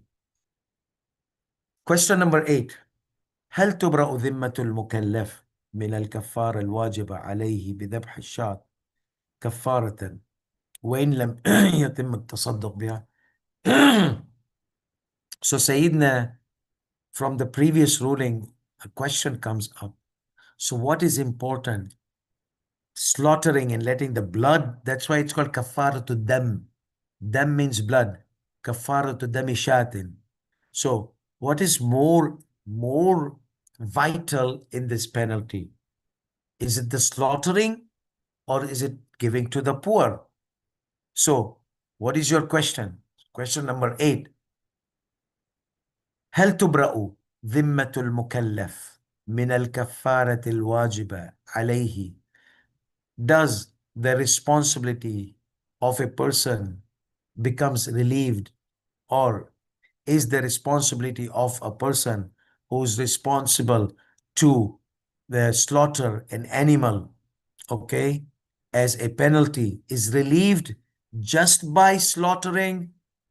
[SPEAKER 1] Question number 8. هل تبرأ ذمة المكلف من الكفارة الواجبة عليه بذبح الشاة كفارة وإن لم يتم التصدق بها؟ So Sayyidina, from the previous ruling, a question comes up. So what is important? Slaughtering and letting the blood, that's why it's called kafara to dam. Dam means blood. Kafara to dami shatin. So what is more vital in this penalty? Is it the slaughtering, or is it giving to the poor? So what is your question? Question number 8. هل تبرأ ذمة المكلف من الكفارة الواجبة عليه? Does the responsibility of a person becomes relieved, or is the responsibility of a person who's responsible to slaughter an animal, okay, as a penalty, is relieved just by slaughtering,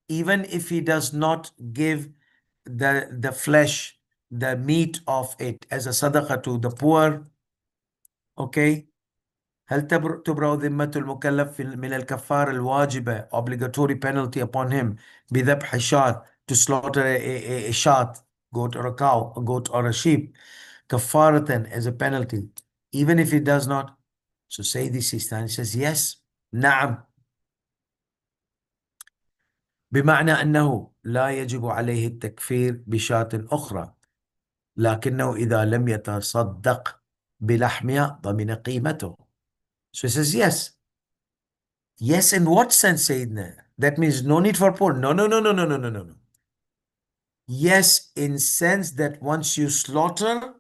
[SPEAKER 1] even if he does not give the flesh, the meat of it, as a sadaqah to the poor? Okay. هل تبرأ ذمة المكلف من الكفارة الواجبة, obligatory penalty upon him, بذبح شاة, to slaughter a shot, goat or a cow, a goat or a sheep, كفارة, as a penalty, even if he does not? So Sayyidi Sistani says, yes, نعم. بمعنى أنه لا يجب عليه التكفير بشاة أخرى، لكنه إذا لم يتصدق بلحمها ضمن قيمته. So he says, yes. Yes, in what sense, Sayyidina? That means no need for poor. No, no, no, no, no, no, no, no, no. Yes, in sense that once you slaughter,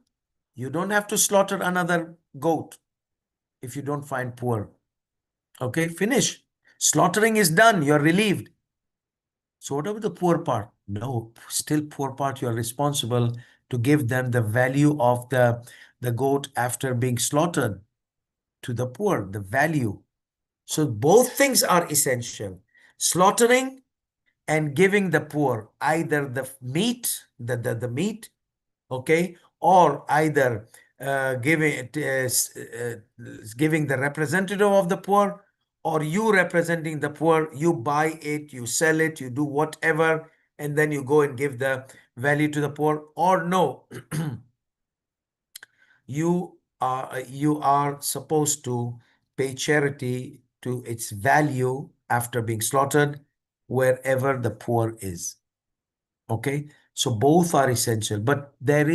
[SPEAKER 1] you don't have to slaughter another goat if you don't find poor. Okay, finish. Slaughtering is done. You're relieved. So what about the poor part? No, still poor part. You're responsible to give them the value of the goat after being slaughtered to the poor, the value. So both things are essential. Slaughtering and giving the poor either the meat, the meat, okay, or either giving it giving the representative of the poor, or you representing the poor, you buy it, you sell it, you do whatever, and then you go and give the value to the poor. Or no, you are supposed to pay charity to its value after being slaughtered wherever the poor is. Okay, so both are essential, but there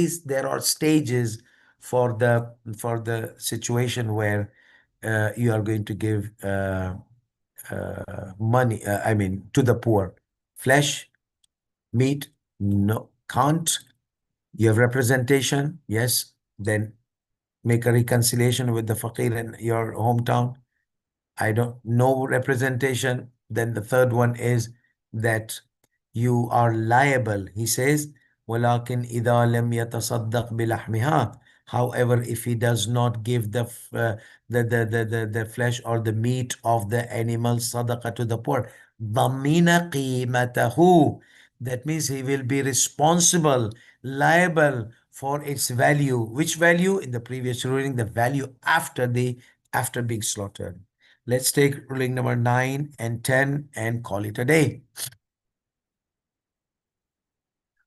[SPEAKER 1] are stages for the situation where you are going to give money, I mean, to the poor. Flesh, meat, no, can't. You have representation, yes, then make a reconciliation with the faqir in your hometown. I don't know representation. Then the third one is that you are liable. He says, وَلَكِنْ إِذَا لَمْ يَتَصَدَّقْ بِلَحْمِهَا. However, if he does not give the flesh or the meat of the animal sadaqah to the poor, ضَمِّنَ قِيمَتَهُ. That means he will be responsible, liable for its value. Which value? In the previous ruling, the value after being slaughtered. Let's take ruling number 9 and 10 and call it a day.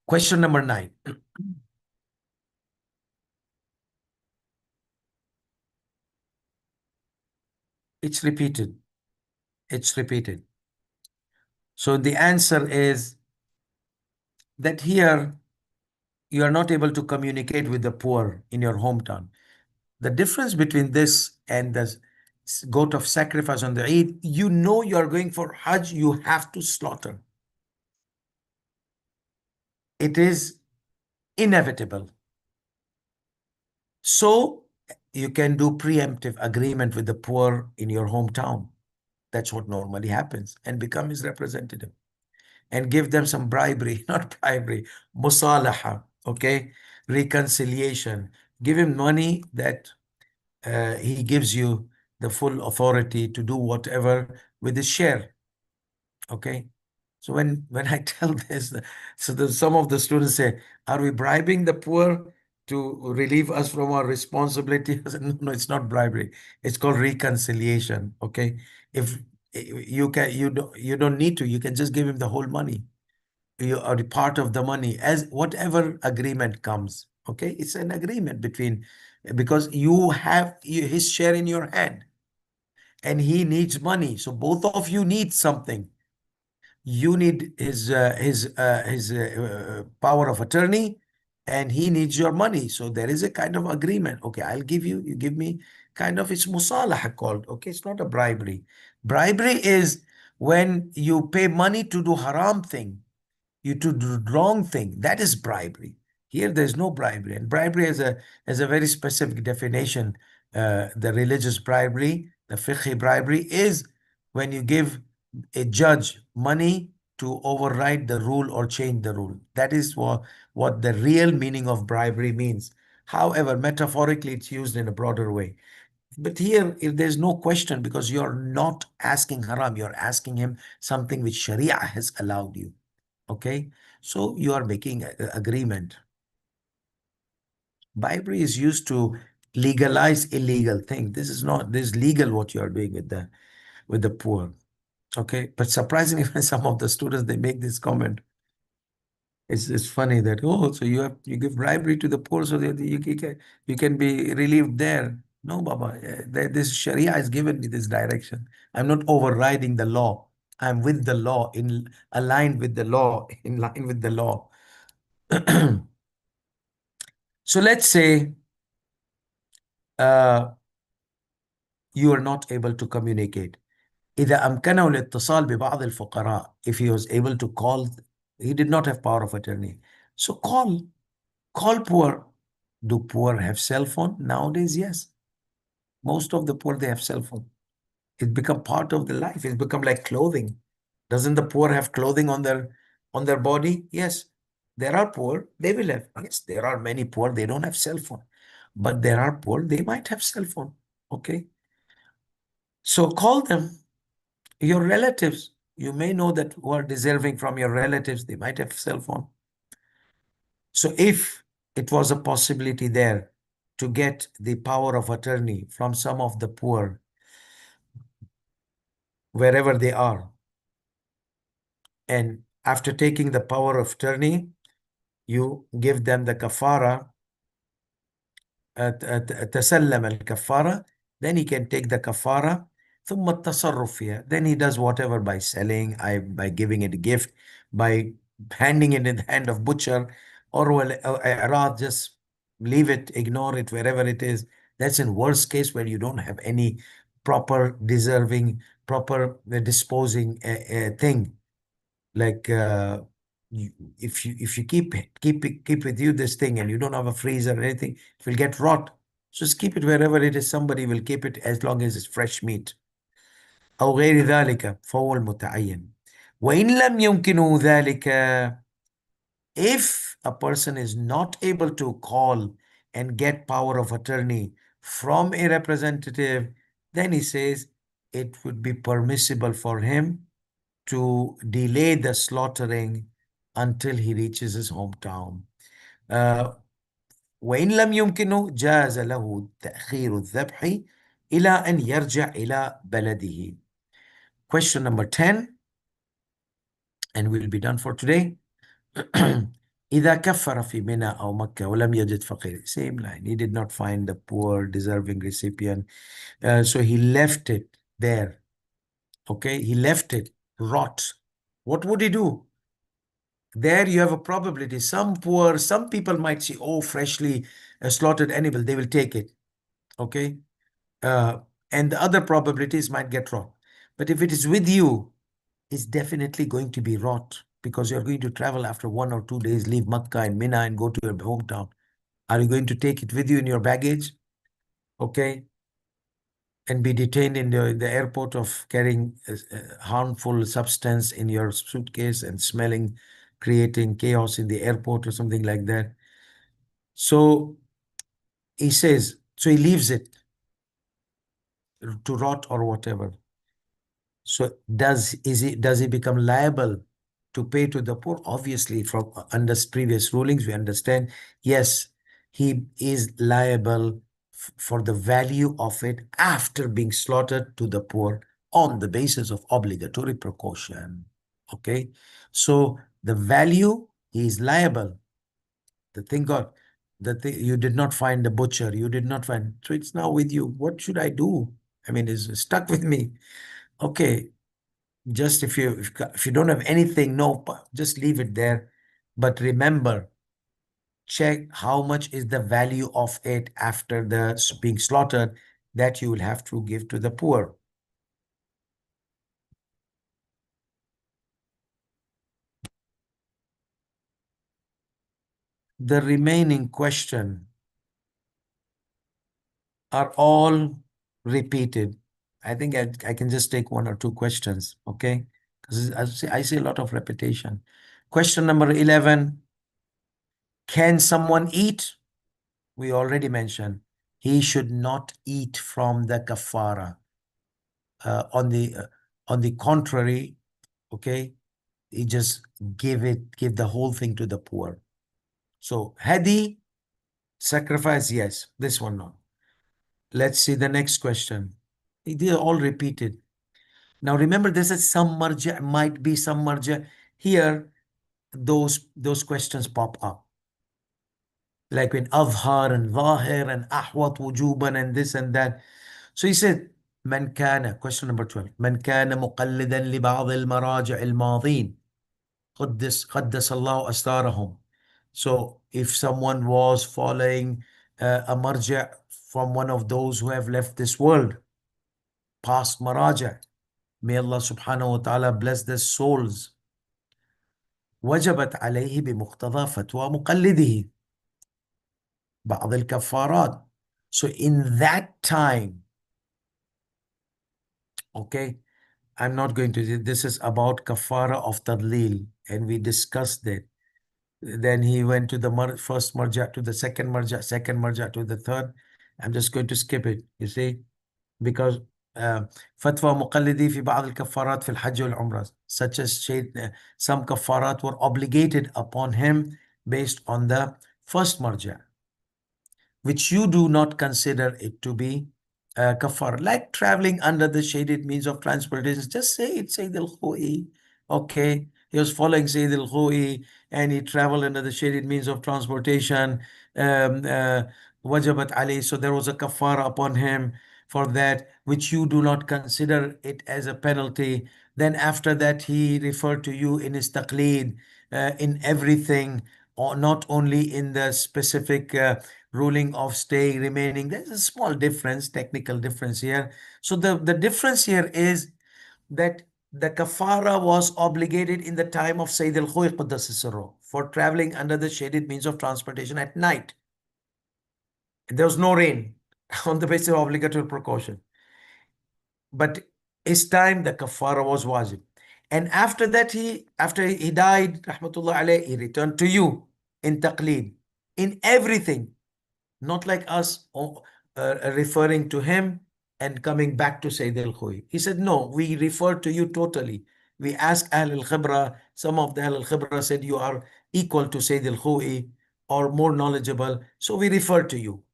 [SPEAKER 1] Question number 9. It's repeated. It's repeated. So the answer is that here you are not able to communicate with the poor in your hometown. The difference between this and the goat of sacrifice on the Eid, you know you are going for Hajj, you have to slaughter. It is inevitable. So you can do preemptive agreement with the poor in your hometown. That's what normally happens, and become his representative and give them some bribery, not bribery, musalaha, okay, reconciliation. Give him money that he gives you the full authority to do whatever with his share, okay. So when I tell this, so some of the students say, "Are we bribing the poor to relieve us from our responsibility?" I said, no, no, it's not bribery. It's called reconciliation. Okay, if you don't need to, you can just give him the whole money. You are the part of the money as whatever agreement comes. Okay, it's an agreement between, because you have his share in your hand, and he needs money. So both of you need something. You need his power of attorney, and he needs your money. So there is a kind of agreement. Okay, I'll give you, you give me. Kind of, it's musalah called. Okay, it's not a bribery. Bribery is when you pay money to do haram thing, you to do wrong thing. That is bribery. Here, there's no bribery, and bribery has a very specific definition. The religious bribery, the fiqhi bribery, is when you give a judge money to override the rule or change the rule. That is what the real meaning of bribery means. However, metaphorically, it's used in a broader way. But here, if there's no question, because you're not asking haram, you're asking him something which Sharia has allowed you. Okay, so you are making an agreement. Bribery is used to legalize illegal thing. This is not, this is legal what you are doing with the poor. Okay, but surprisingly, when some of the students they make this comment, it's funny that, oh, so you give bribery to the poor so that you can be relieved there. No, Baba, this Sharia has given me this direction. I'm not overriding the law. I'm with the law, in aligned with the law, in line with the law. So let's say uh, you are not able to communicate. إذا أمكنه الاتصال ببعض الفقراء, if he was able to call, he did not have power of attorney. So call poor. Do poor have cell phone? Nowadays, yes. Most of the poor, they have cell phone. It's become part of the life. It's become like clothing. Doesn't the poor have clothing on their body? Yes. There are poor, they will have. Yes, there are many poor, they don't have cell phone. But there are poor, they might have cell phone. Okay. So call them your relatives. You may know that who are deserving from your relatives, they might have cell phone. So if it was a possibility there to get the power of attorney from some of the poor, wherever they are, and after taking the power of attorney, you give them the kafara, تسلم الكفارة, then he can take the kafara, ثم التصرف فيها. Then he does whatever by selling, by giving it a gift, by handing it in the hand of butcher, or well, rather just leave it, ignore it wherever it is. That's in worst case where you don't have any proper deserving, proper disposing thing. Like you, if you keep with you this thing and you don't have a freezer or anything, it will get rot. Just keep it wherever it is. Somebody will keep it as long as it's fresh meat. أو غير ذلك فهو المتعين. وإن لم يمكنه ذلك, if a person is not able to call and get power of attorney from a representative, then he says it would be permissible for him to delay the slaughtering until he reaches his hometown. وإن لم يمكنه جاز له تأخير الذبح إلى أن يرجع إلى بلده. Question number 10, and we'll be done for today. إذا كفر في منى أو مكة ولم يجد فقير. Same line. He did not find the poor deserving recipient. So he left it there. Okay, he left it rot. What would he do? There you have a probability. Some people might see, oh, freshly slaughtered animal, they will take it. Okay. And the other probabilities might get wrong. But if it is with you, it's definitely going to be rot because you're going to travel after 1 or 2 days, leave Makkah and Mina and go to your hometown. Are you going to take it with you in your baggage? Okay. And be detained in the airport of carrying a harmful substance in your suitcase and smelling, creating chaos in the airport or something like that. So he says, so he leaves it to rot or whatever. So does he become liable to pay to the poor? Obviously, from under previous rulings, we understand, yes, he is liable for the value of it after being slaughtered to the poor on the basis of obligatory precaution. Okay, so the value, he is liable. The thing got, you did not find the butcher, you did not find, so it's now with you. What should I do? I mean, it's stuck with me. Okay, just if you don't have anything, no, just leave it there. But remember, check how much is the value of it after the being slaughtered that you will have to give to the poor. The remaining question are all repeated. I think I can just take 1 or 2 questions, okay? Because I see a lot of repetition. Question number 11, can someone eat? We already mentioned he should not eat from the kafara. On the contrary, okay, he just give the whole thing to the poor. So hadi, sacrifice, yes. This one, no. Let's see the next question. These are all repeated. Now remember, this is some marja, might be some marja. Here, those questions pop up. Like when Avhar and Zahir and Ahwat wujuban and this and that. So he said, من كان, question number 12, من كان مقلدا لبعض المراجع الماضين قدس الله أستارهم. So if someone was following a marja from one of those who have left this world, past maraja, may Allah subhanahu wa ta'ala bless their souls. وجبت عليه بمقتضى فتوى مقلده بعض الكفارات. So in that time, okay, I'm not going to, this is about kafara of tadlil, and we discussed it. Then he went to the first marja, to the second marja to the third. I'm just going to skip it, you see, because فتوى مقلدي في بعض الكفارات في الحج والعمرة, such as some kafarat were obligated upon him based on the first marja, which you do not consider it to be kafar, like traveling under the shaded means of transportation. Just say it's Sayyid al-Khoi. Okay, he was following Sayyid al-Khoi and he traveled under the shaded means of transportation. Wajabat Ali, so there was a kafara upon him for that, which you do not consider it as a penalty. Then after that, he referred to you in his taqleed, in everything, or not only in the specific ruling of staying, remaining. There's a small difference, technical difference here. So the difference here is that the kafara was obligated in the time of Sayyid al-Khuy Quddasi Sirruh for traveling under the shaded means of transportation at night. There was no rain on the basis of obligatory precaution. But his time, the kafara was wajib. And after that, after he died, rahmatullah alayh, he returned to you in taqleed, in everything. Not like us referring to him and coming back to Sayyid al-Khuy. He said, no, we refer to you totally. We asked Ahl al-Khibra, some of the Ahl al-Khibra said you are equal to Sayyid al-Khuy or more knowledgeable, so we refer to you.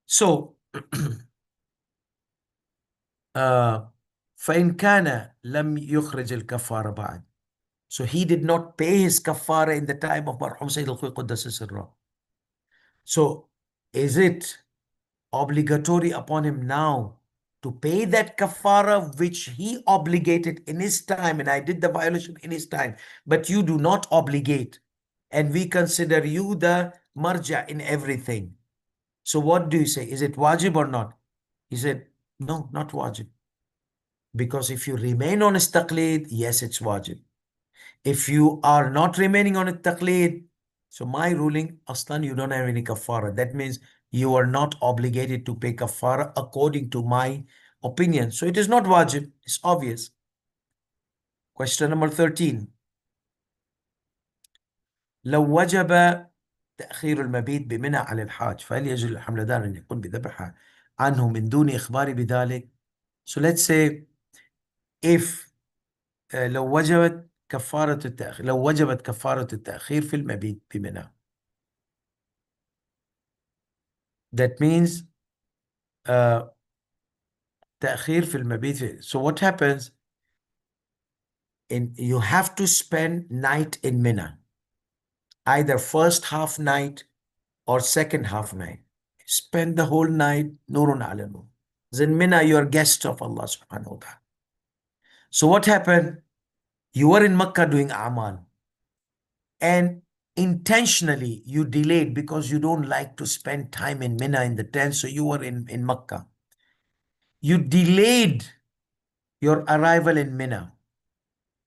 [SPEAKER 1] So, فإن كان لم يخرج الكفارة بعد. So he did not pay his kafara in the time of Marhum Sayyid al-Khuy Quddasi Sirruh. So, is it obligatory upon him now to pay that kafara which he obligated in his time, and I did the violation in his time, but you do not obligate, and we consider you the marja in everything. So what do you say? Is it wajib or not? He said, no, not wajib. Because if you remain on his taqleed, yes, it's wajib. If you are not remaining on a taqleed, so my ruling, aslan, you don't have any kafara. That means you are not obligated to pay kafara according to my opinion. So it is not wajib. It's obvious. Question number 13. لو وجب تأخير المبيت بمنى على الحاج فهل يجوز للحملدان أن يكون بذبحها عنه من دون إخباري بذلك? So let's say if لو وجبت كفارة التأخير في المبيت بمنى. That means تأخير في المبيت. So what happens? You have to spend night in Mina, either first half night or second half night. Spend the whole night, nurun ala nur. In Mina, you are guest of Allah subhanahu wa ta'ala. So what happened? You were in Makkah doing Amal, and intentionally you delayed because you don't like to spend time in Mina in the tent, so you were in Makkah. You delayed your arrival in Mina.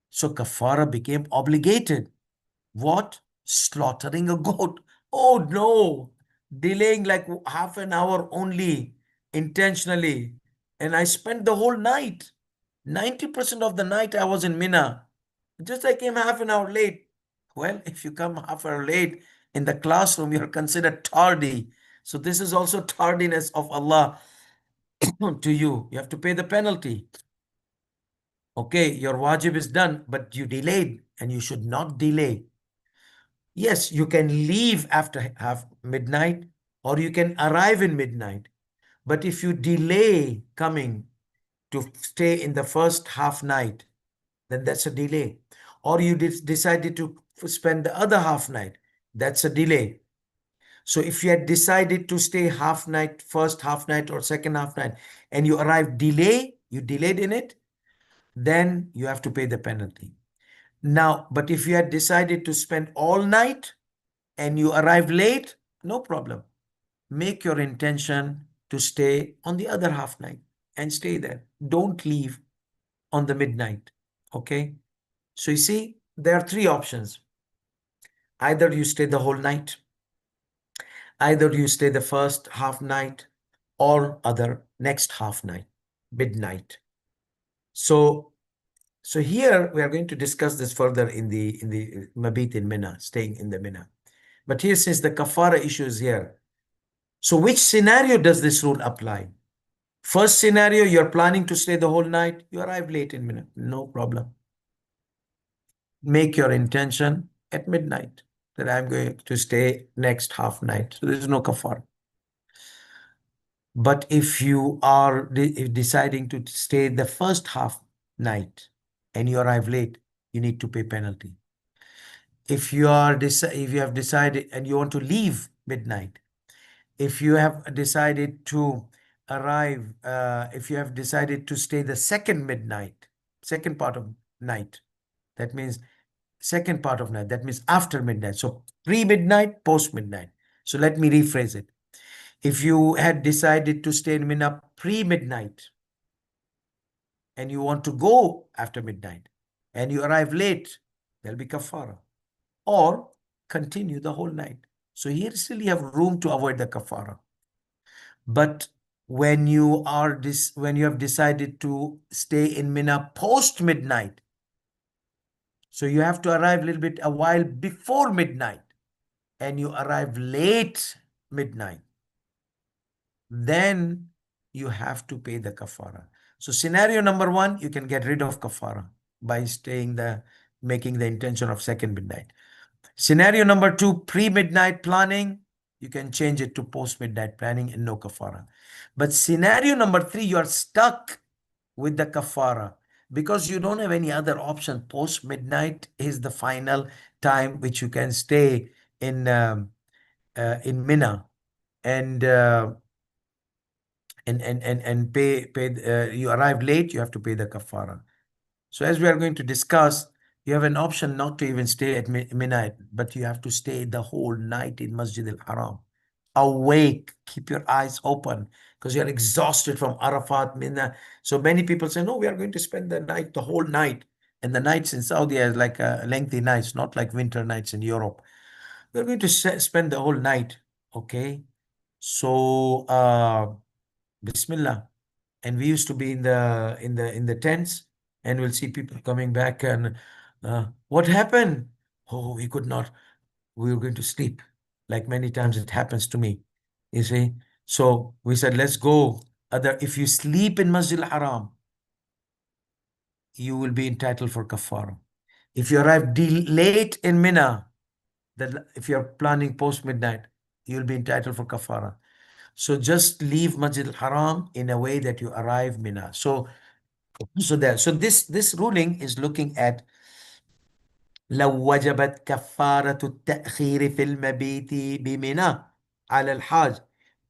[SPEAKER 1] So kafara became obligated. What? Slaughtering a goat. Oh no! Delaying like half an hour only, intentionally. And I spent the whole night. 90% of the night I was in Mina. Just I came half an hour late. Well, if you come half an hour late in the classroom, you're considered tardy. So this is also tardiness of Allah to you. You have to pay the penalty. Okay, your wajib is done, but you delayed, and you should not delay. Yes, you can leave after half midnight, or you can arrive in midnight. But if you delay coming to stay in the first half night, then that's a delay. Or you decided to spend the other half night, that's a delay. So if you had decided to stay half night, first half night or second half night, and you arrived delay, you delayed in it, then you have to pay the penalty. Now, but if you had decided to spend all night and you arrive late, no problem. Make your intention to stay on the other half night and stay there. Don't leave on the midnight. Okay. So you see, there are three options. Either you stay the whole night, either you stay the first half night, or other next half night, midnight. So here we are going to discuss this further in the Mabit in Mina, staying in the Mina. But here, since the kafara issue is here, so which scenario does this rule apply? First scenario, you're planning to stay the whole night, you arrive late in Mina, no problem. Make your intention at midnight that I'm going to stay next half night. So there's no kafara. But if you are deciding to stay the first half night and you arrive late, you need to pay penalty. If you have decided and you want to leave midnight, if you have decided to arrive, if you have decided to stay the second midnight, second part of night, that means second part of night, that means after midnight. So pre-midnight, post-midnight. So let me rephrase it. If you had decided to stay in Mina pre-midnight and you want to go after midnight and you arrive late, there'll be kafara. Or continue the whole night. So here still you have room to avoid the kafara. But when you have decided to stay in Mina post midnight, so you have to arrive a little bit a while before midnight, and you arrive late midnight, then you have to pay the kafara. So scenario number one, you can get rid of kafara by making the intention of second midnight. Scenario number two, pre-midnight planning, you can change it to post-midnight planning and no kafara. But scenario number three, you are stuck with the kafara because you don't have any other option. Post-midnight is the final time which you can stay in Mina and pay. You arrive late, you have to pay the kafara. So as we are going to discuss, you have an option not to even stay at Mina, but you have to stay the whole night in Masjid al-Haram. Awake, keep your eyes open because you're exhausted from Arafat, Mina. So many people say, no, we are going to spend the night, the whole night. And the nights in Saudi are like lengthy nights, not like winter nights in Europe. We're going to spend the whole night. Okay. So, Bismillah. And we used to be in the tents, and we'll see people coming back and what happened? Oh, we could not. We were going to sleep. Like many times it happens to me. You see? So we said, let's go. If you sleep in Masjid al-Haram, you will be entitled for kafara. If you arrive late in Mina, if you're planning post midnight, you'll be entitled for kafara. So just leave Masjid al-Haram in a way that you arrive Mina. So this ruling is looking at لو وجبت كفارة التأخير في المبيت بمنى على الحاج,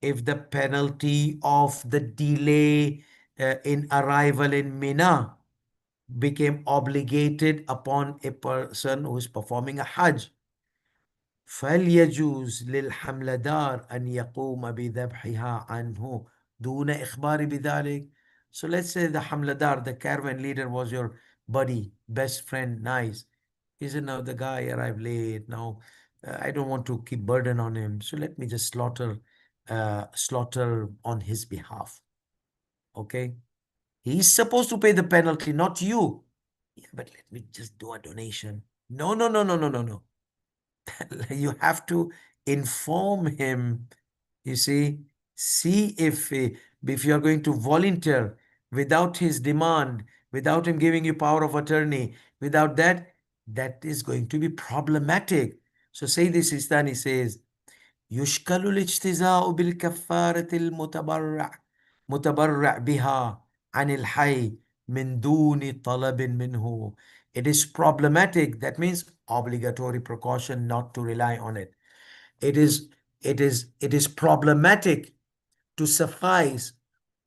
[SPEAKER 1] if the penalty of the delay in arrival in Mina became obligated upon a person who is performing a Hajj, فليجوز للحملدار أن يقوم بذبحها عنه دون إخبار بذلك. So let's say the hamladar, the caravan leader, was your buddy, best friend, nice. He said, now the guy arrived late. Now I don't want to keep burden on him. So let me just slaughter on his behalf. Okay. He's supposed to pay the penalty, not you. Yeah, but let me just do a donation. No, no, no, no, no, no, no. You have to inform him. You see if you are going to volunteer without his demand, without him giving you power of attorney, without that, that is going to be problematic. So say this, Sistani says, يشكل الاجتزاء بالكفارة متبرع بها عن الحي من دون طلب منه. It is problematic. That means obligatory precaution not to rely on it. It is problematic to suffice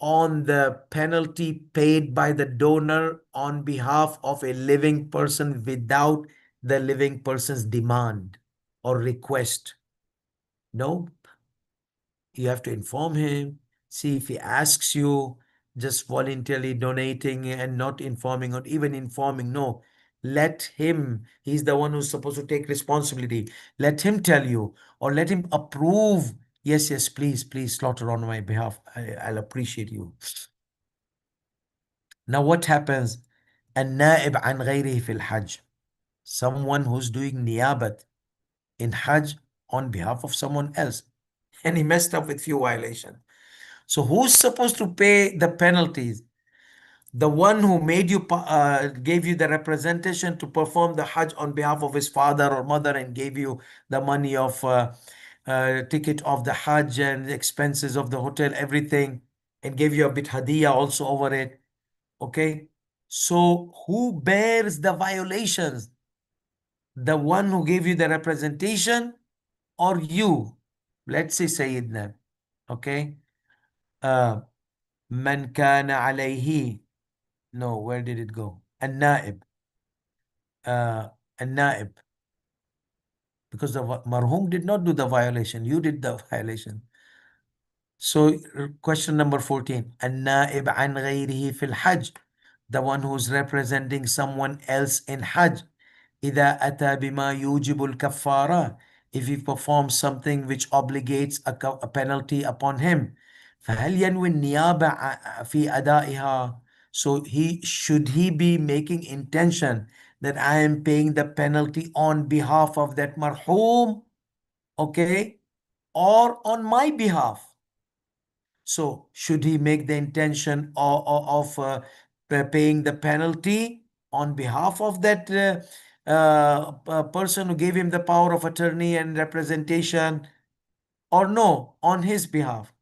[SPEAKER 1] on the penalty paid by the donor on behalf of a living person without the living person's demand or request. No, you have to inform him. See if he asks you, just voluntarily donating and not informing or even informing. No, Let him, he's the one who's supposed to take responsibility. Let him tell you, or let him approve. Yes, yes, please, please slaughter on my behalf. I'll appreciate you. Now, what happens? النائب عن غيره في الحج. Someone who's doing niyabat in Hajj on behalf of someone else. And he messed up with few violations. So who's supposed to pay the penalties? The one who made you, gave you the representation to perform the Hajj on behalf of his father or mother and gave you the money of ticket of the Hajj and the expenses of the hotel, everything, and gave you a bit hadiyah also over it. Okay. So who bears the violations? The one who gave you the representation or you? Let's say Sayyidina. Okay. Man kana alayhi. No, where did it go? An-Naib. An-Naib. Because the marhum did not do the violation. You did the violation. So question number 14. An-Naib an ghayrihi fil Hajj. The one who's representing someone else in Hajj. إذا أتى بما يوجب الكفارة. If he performs something which obligates a penalty upon him. فهل ينوي النيابة في أدائها. So should he be making intention that I am paying the penalty on behalf of that marhum, okay, or on my behalf? So should he make the intention of paying the penalty on behalf of that person who gave him the power of attorney and representation, or no, on his behalf?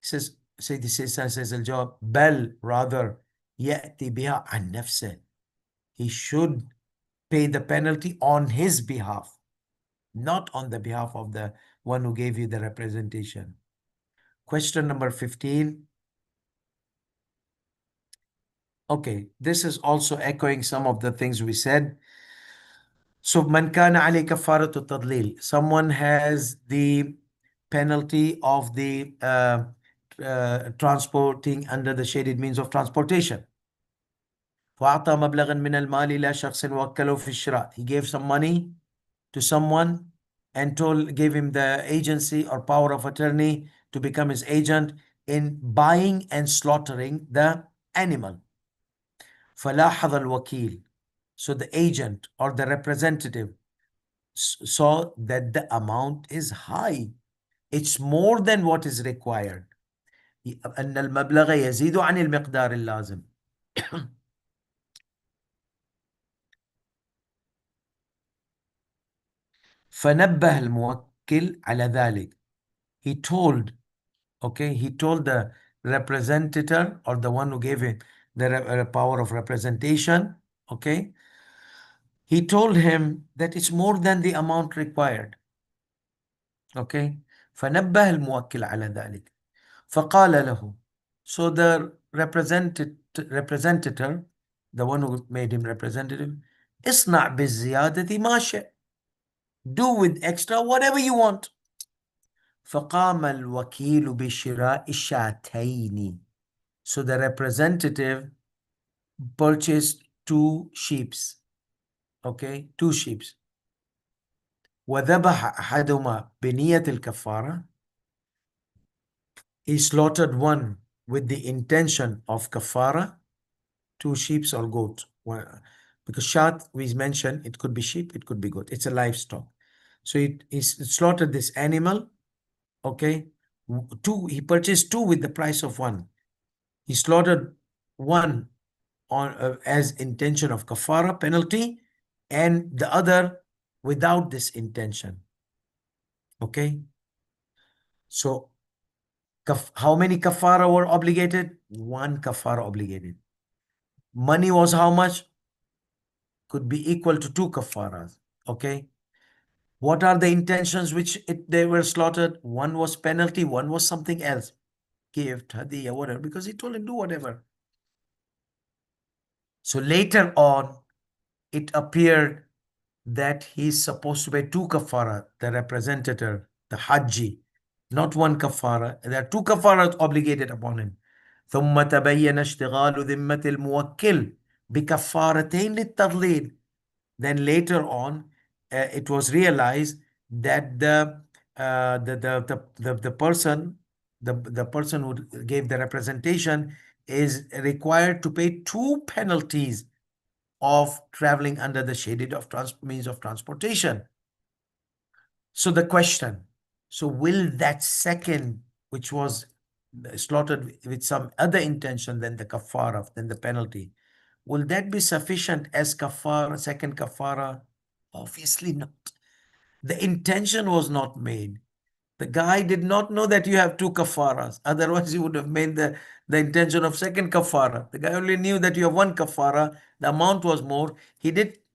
[SPEAKER 1] He says, Sayyidi Sistani says al-jawab, bal, rather, يأتي بها عن نفسه. He should pay the penalty on his behalf, not on the behalf of the one who gave you the representation. Question number 15. Okay, this is also echoing some of the things we said. So, man kana alayhi kafaratu tadlil. Someone has the penalty of the transporting under the shaded means of transportation. فأعطى مبلغا من المال إلى شخص وكله في الشراء. He gave some money to someone and gave him the agency or power of attorney to become his agent in buying and slaughtering the animal. فلاحظ الوكيل. So the agent or the representative saw that the amount is high. It's more than what is required. أن المبلغ يزيد عن المقدار اللازم. فنبه الموكل على ذلك. He told the representative or the one who gave him the power of representation, okay, he told him that it's more than the amount required. Okay. فنبه الموكل على ذلك. فقال له. So the representative, the one who made him representative, اصنع بالزيادة ما شئت. Do with extra whatever you want. فقام الوكيل بشراء الشاتين. So the representative purchased 2 sheep. Okay, 2 sheep. وذبح أحدهما بنية الكفارة. He slaughtered one with the intention of kafara, 2 sheep or goat. Because shat, we mentioned, it could be sheep, it could be goat. It's a livestock. So he slaughtered this animal, okay? 2, he purchased 2 with the price of 1. He slaughtered 1 on as intention of kafara, penalty, and the other without this intention. Okay? So how many kafara were obligated? 1 kafara obligated. Money was how much? Could be equal to 2 kafaras. Okay. What are the intentions which they were slaughtered? 1 was penalty, 1 was something else. Gift, hadiyah, whatever. Because he told him do whatever. So later on, it appeared that he's supposed to pay 2 kafara, the representative, the Hajji, not 1 kafara. There are 2 kafaras obligated upon him. ثم تبين اشتغال ذمة الموكل بكفارتين للتضليل. Then later on, it was realized that the person who gave the representation is required to pay two penalties of traveling under the shaded of means of transportation. So the question, so will that second, which was slaughtered with some other intention than the kafara, than the penalty, will that be sufficient as kafara, second kafara? Obviously not. The intention was not made. The guy did not know that you have two kafaras. Otherwise, he would have made the intention of second kafara. The guy only knew that you have one kafara. The amount was more. He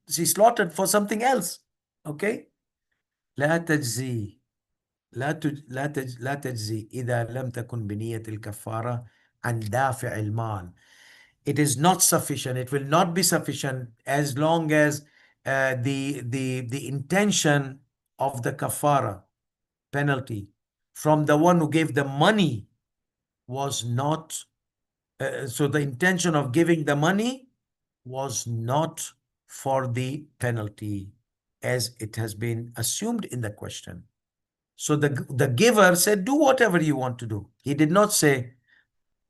[SPEAKER 1] slaughtered for something else. Okay? لا تجزي لا تجزي إذا لم تكن بنية الكفارة عن دافع المال. It is not sufficient. It will not be sufficient as long as the intention of the kafara penalty from the one who gave the money was not. So the intention of giving the money was not for the penalty, as it has been assumed in the question. So the giver said, do whatever you want to do. He did not say,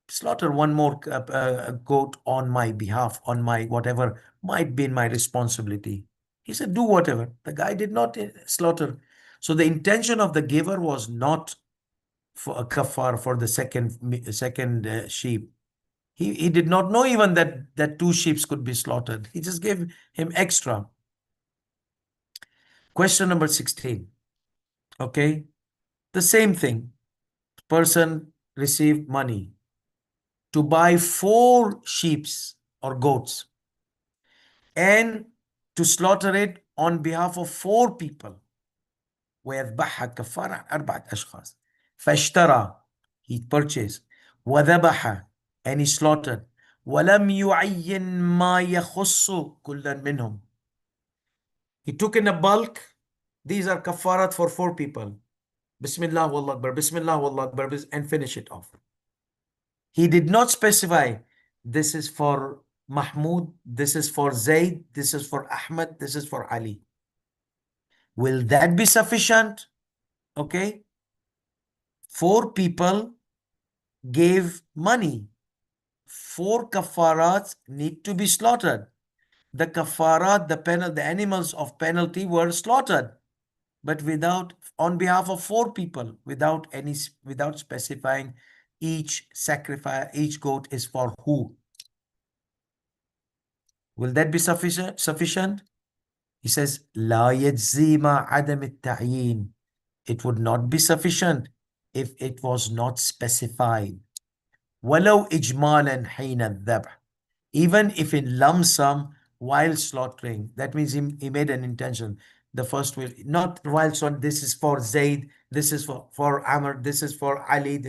[SPEAKER 1] slaughter one more goat on my behalf, on my whatever might be in my responsibility. He said, do whatever. The guy did not slaughter. So the intention of the giver was not for a kafar for the second sheep. He did not know even that two sheep could be slaughtered. He just gave him extra. Question number 16. Okay. The same thing. Person received money to buy 4 sheep or goats and to slaughter it on behalf of 4 people. ويذبحها كفارة عن 4 أشخاص. فاشترى, he purchased. وذبح, and he slaughtered. ولم يعين ما يخص كلا منهم. He took in a bulk. These are kafarat for 4 people. Bismillah wallahu akbar, Bismillah wallahu akbar, and finish it off. He did not specify, this is for Mahmud, this is for Zayd, this is for Ahmad, this is for Ali. Will that be sufficient? Okay. 4 people gave money. 4 kafarats need to be slaughtered. The kafarat, the animals of penalty were slaughtered, but on behalf of 4 people, without specifying each sacrifice, each goat is for who. Will that be sufficient? He says, لا يجزي مع عدم التعيين. It would not be sufficient if it was not specified. ولو إجمالا حين الذبح. Even if in lump sum while slaughtering. That means he made an intention. The first will not while slaughtering, this is for Zayd, this is for Amr, this is for Ali,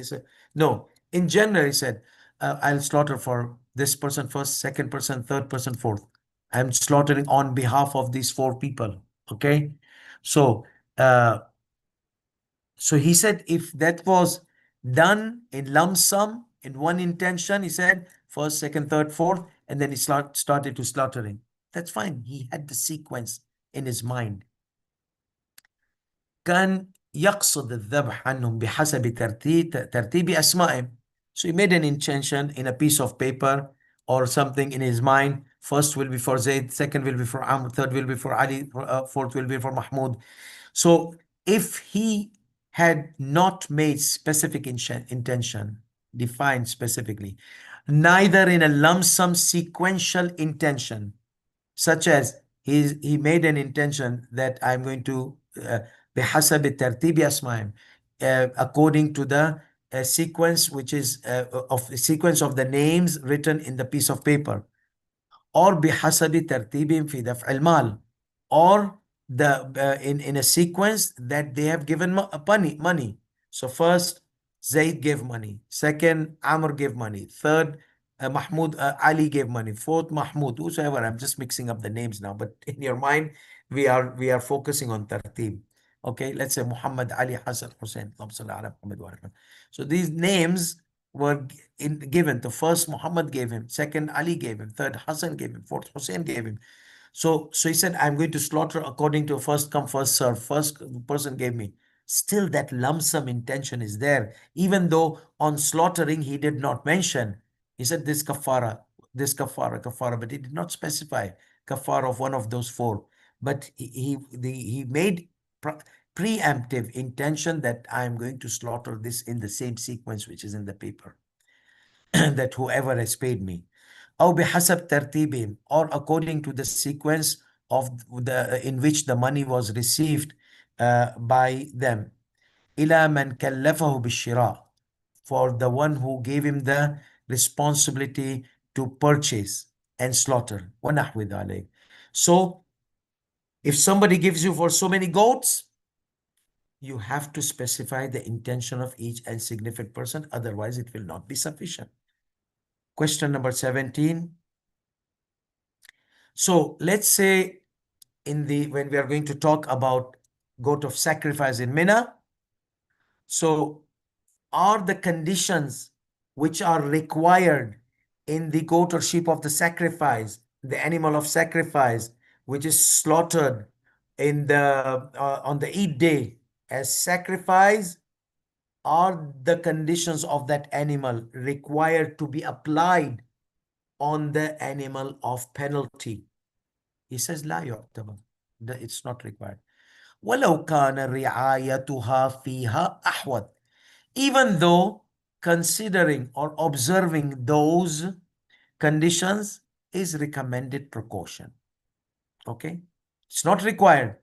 [SPEAKER 1] no. In general, he said, I'll slaughter for this person first, second person, third person, fourth. I'm slaughtering on behalf of these 4 people. Okay. So he said, if that was done in lump sum, in one intention, he said, first, second, third, fourth, and then he started to slaughtering. That's fine. He had the sequence in his mind. كان يقصد الذبح عنهم بحسب ترتيب أسمائهم. So he made an intention in a piece of paper or something in his mind. First will be for Zayd, second will be for Amr, third will be for Ali, fourth will be for Mahmud. So if he had not made specific intention, defined specifically, neither in a lump sum sequential intention, such as he made an intention that I'm going to بحسب ترتيب أسمائهم, according to the sequence which is of sequence of the names written in the piece of paper, or بحسب ترتيبهم في دفع المال, or in a sequence that they have given money. So first Zayd gave money, second Amr gave money, third Ali gave money, fourth Mahmud, whosoever. I'm just mixing up the names now, but in your mind we are focusing on tartib. Okay, let's say Muhammad, Ali, Hassan, Hussein. So these names were given. The first Muhammad gave him, second Ali gave him, third Hassan gave him, fourth Hussein gave him. So he said, I'm going to slaughter according to first come, first serve. First person gave me. Still, that lump sum intention is there, even though on slaughtering he did not mention. He said this kafara, but he did not specify kafara of one of those four. But he made preemptive intention that I am going to slaughter this in the same sequence which is in the paper, that whoever has paid me. أو بحسب ترتيبهم, or according to the sequence of the in which the money was received by them. إلى من كلفه بالشراء, for the one who gave him the responsibility to purchase and slaughter. ونحو ذلك. So if somebody gives you for so many goats, you have to specify the intention of each and significant person, otherwise it will not be sufficient. Question number 17. So let's say when we are going to talk about goat of sacrifice in Mina, so are the conditions which are required in the goat or sheep of the sacrifice, the animal of sacrifice, which is slaughtered in the on the Eid day as sacrifice, are the conditions of that animal required to be applied on the animal of penalty? He says, لا يعتبر. It's not required. ولو كان رعايتها فيها أحوط. Even though considering or observing those conditions is recommended precaution. Okay? It's not required.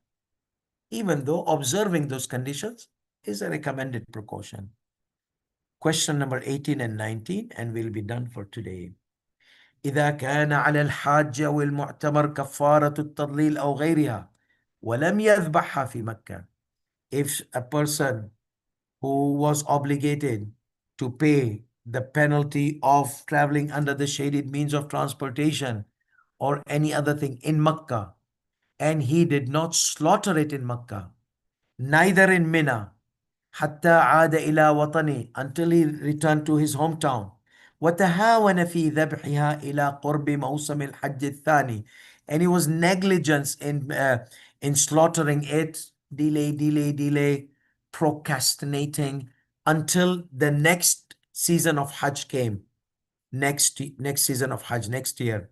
[SPEAKER 1] Even though observing those conditions is a recommended precaution. Question number 18 and 19, and we'll be done for today. إذا كان على الحاج أو المعتمر كفارة التضليل أو غيرها ولم يذبحها في مكة. If a person who was obligated to pay the penalty of traveling under the shaded means of transportation or any other thing in Makkah, and he did not slaughter it in Makkah, neither in Mina, حتى عاد إلى وطنه, until he returned to his hometown, وتهاون في ذبحها إلى قرب موسم الحج الثاني, and he was negligent in slaughtering it, delay, procrastinating until the next season of Hajj came, next season of Hajj, next year.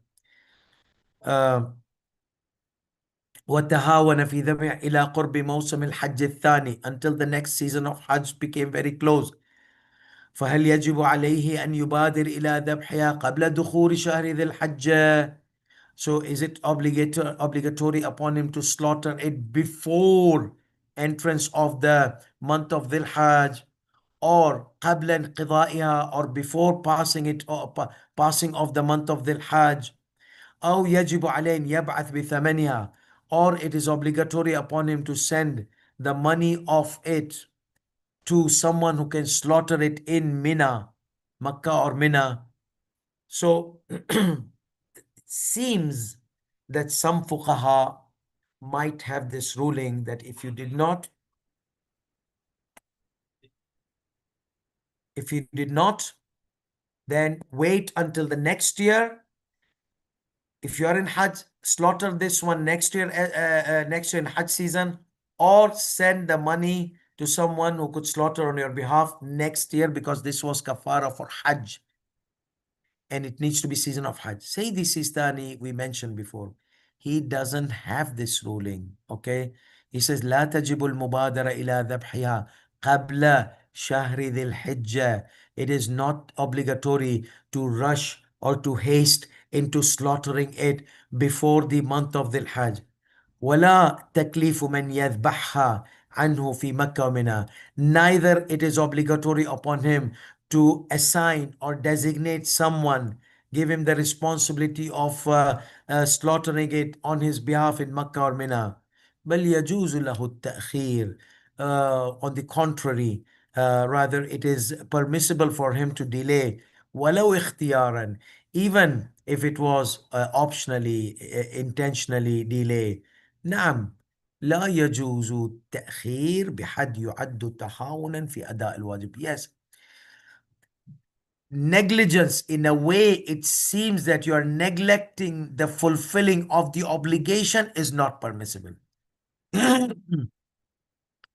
[SPEAKER 1] وتهاون في ذبح إلى قرب موسم الحج الثاني, until the next season of Hajj became very close. فهل يجب عليه أن يبادر إلى ذبحها قبل دخول شهر ذي الحجة? So is it obligatory upon him to slaughter it before entrance of the month of Dhul Hajj, or قبل انقضائها, or before passing of the month of Dhul Hajj? أو يجب عليه أن يبعث بثمنها, or it is obligatory upon him to send the money of it to someone who can slaughter it in Mina, Makkah or Mina. So it seems that some fuqaha might have this ruling that if you did not then wait until the next year. If you are in Hajj, slaughter this one next year in Hajj season, or send the money to someone who could slaughter on your behalf next year, because this was kafara for Hajj and it needs to be season of Hajj. Sayyidi Sistani, we mentioned before, he doesn't have this ruling. Okay, he says لا تجب المبادرة إلى ذبحها قبل شهر ذي الحجة. It is not obligatory to rush or to haste into slaughtering it before the month of Dhul Hajj. ولا تكليف من يذبحها عنه في مكة ومنى. Neither it is obligatory upon him to assign or designate someone, give him the responsibility of slaughtering it on his behalf in Makkah or Mina. بل يجوز له التأخير. On the contrary, rather it is permissible for him to delay ولو اختيارا, even if it was optionally, intentionally delay. نعم لا يجوز التأخير بحد يعد تهاونا في أداء الواجب. Yes, negligence, in a way, it seems that you are neglecting the fulfilling of the obligation, is not permissible.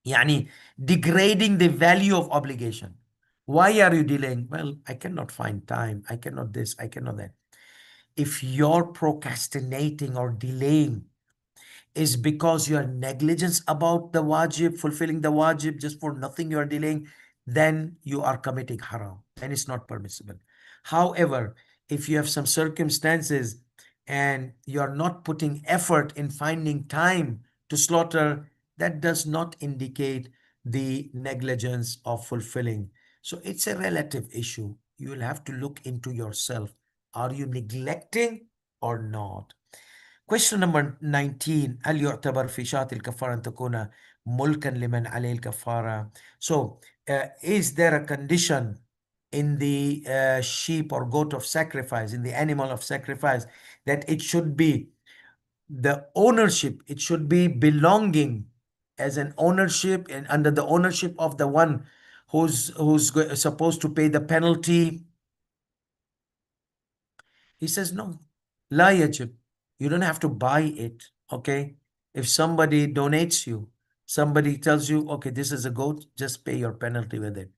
[SPEAKER 1] Yani degrading the value of obligation. Why are you delaying? Well, I cannot find time. I cannot this. I cannot that. If you're procrastinating or delaying is because you are negligence about the wajib, fulfilling the wajib just for nothing, you are delaying, then you are committing haram. Then it's not permissible. However, if you have some circumstances and you are not putting effort in finding time to slaughter, that does not indicate the negligence of fulfilling. So it's a relative issue. You will have to look into yourself. Are you neglecting or not? Question number 19. هل يعتبر في شاة الكفارة أن تكون ملكا لمن عليه الكفارة? So, is there a condition in the sheep or goat of sacrifice, in the animal of sacrifice, that it should be the ownership, it should be belonging as an ownership and under the ownership of the one who's supposed to pay the penalty? He says, no, لا يجب. You don't have to buy it, okay? If somebody donates you, somebody tells you, okay, this is a goat, just pay your penalty with it.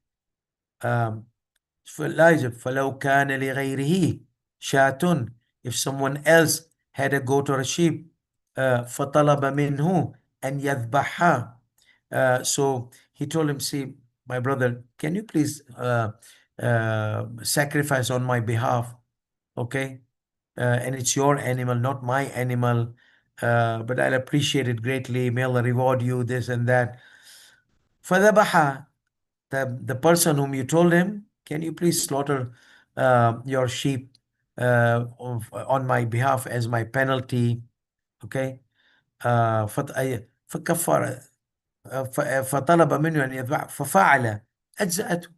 [SPEAKER 1] فلا يجب فلو كان لغيره شاة. If someone else had a goat or a sheep, فطلب منه أن يذبحها. So he told him, see, my brother, can you please sacrifice on my behalf? Okay, and it's your animal, not my animal, but I'll appreciate it greatly. May Allah reward you, this and that. فذبح, the person whom you told him, can you please slaughter your sheep on my behalf as my penalty? Okay. فكفر فطلب منه أن يذبح ففعل أجزأته.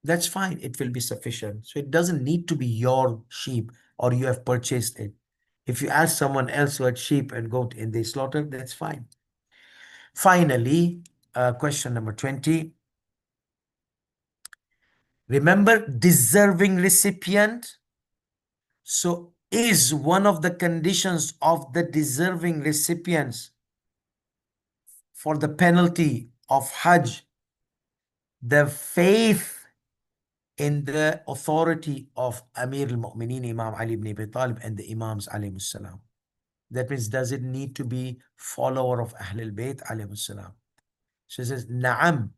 [SPEAKER 1] That's fine. It will be sufficient. So it doesn't need to be your sheep or you have purchased it. If you ask someone else who had sheep and goat and they slaughter, that's fine. Finally, question number 20. Remember, deserving recipient. So is one of the conditions of the deserving recipients for the penalty of Hajj the faith in the authority of Amir al-Mu'mineen Imam Ali ibn Abi Talib and the Imams alayhi salam? That means, does it need to be follower of Ahl al-Bayt alayhi salam? She says, نعم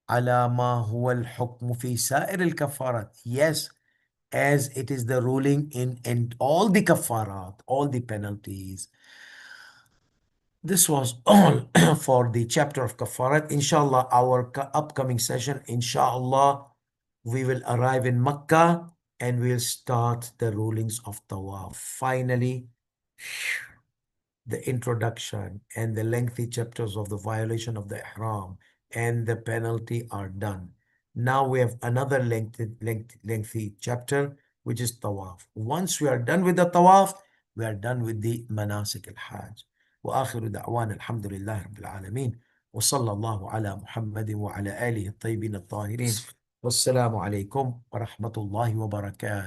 [SPEAKER 1] على ما هو الحكم في سائر الكفارات. Yes, as it is the ruling in all the kafarat, all the penalties. This was all for the chapter of kafarat. Inshallah, our upcoming session, inshallah, we will arrive in Makkah and we'll start the rulings of Tawaf. Finally, the introduction and the lengthy chapters of the violation of the Ihram and the penalty are done. Now we have another lengthy chapter, which is Tawaf. Once we are done with the Tawaf, we are done with the Manasik al-Hajj. وآخر دعوانا الحمد لله رب العالمين وصلى الله على محمد وعلى آله الطيبين الطاهرين والسلام عليكم ورحمة الله وبركاته.